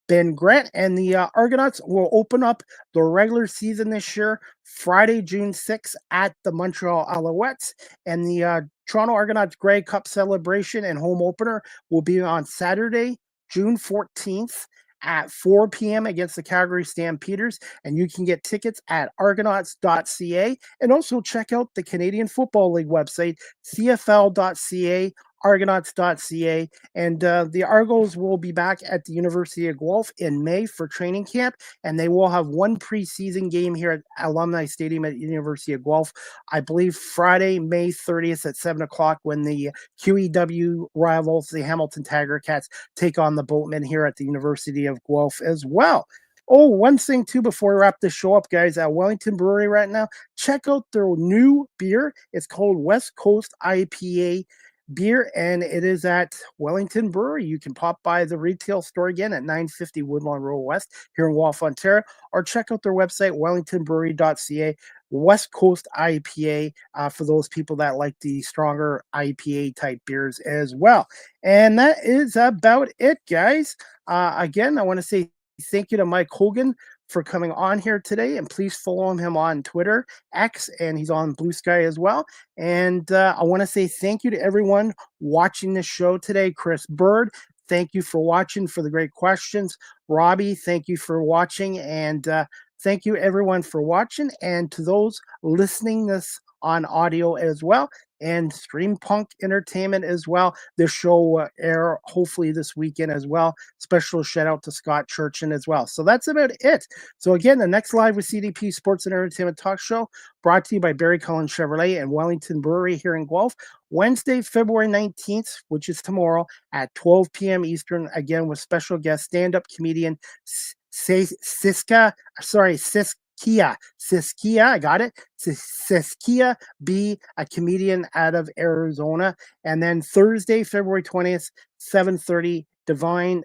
Ben Grant. And the Argonauts will open up the regular season this year, Friday, June 6th at the Montreal Alouettes. And the Toronto Argonauts Grey Cup celebration and home opener will be on Saturday, June 14th at 4 p.m. against the Calgary Stampeders. And you can get tickets at argonauts.ca, and also check out the Canadian Football League website, cfl.ca, argonauts.ca. And the Argos will be back at the University of Guelph in May for training camp, and they will have one preseason game here at Alumni Stadium at University of Guelph, I believe Friday, May 30th at 7 o'clock, when the QEW rivals, the Hamilton Tiger Cats, take on the Boatmen here at the University of Guelph as well. Oh, one thing too before we wrap this show up, guys, at Wellington Brewery right now, check out their new beer. It's called West Coast IPA beer, and it is at Wellington Brewery. You can pop by the retail store again at 950 Woodlawn Road West here in Guelph, Ontario, or check out their website, wellingtonbrewery.ca. West Coast IPA for those people that like the stronger IPA type beers as well. And that is about it, guys. Again, I want to say thank you to Mike Hogan for coming on here today, and please follow him on Twitter, X, and he's on Blue Sky as well. And I want to say thank you to everyone watching this show today. Chris Bird, thank you for watching, for the great questions. Robbie, thank you for watching, and thank you everyone for watching, and to those listening this on audio as well, and Stream Punk Entertainment as well. This show will air hopefully this weekend as well. Special shout out to Scott Churchin as well. So that's about it. So again, the next Live with CDP Sports and Entertainment Talk Show brought to you by Barry Cullen Chevrolet and Wellington Brewery here in Guelph, Wednesday, February 19th, which is tomorrow at 12 p.m. Eastern, again with special guest stand-up comedian Siskia, I got it. Siskia B, a comedian out of Arizona. And then Thursday, February 20th, 7:30, Devine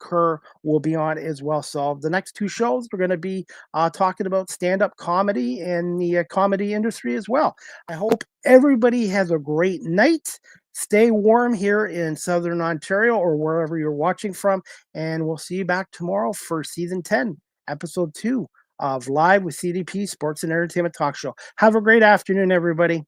Kerr will be on as well. So the next two shows, we're going to be talking about stand-up comedy and the comedy industry as well. I hope everybody has a great night. Stay warm here in Southern Ontario or wherever you're watching from. And we'll see you back tomorrow for season 10, episode 2 of Live with CDP Sports and Entertainment Talk Show. Have a great afternoon, everybody.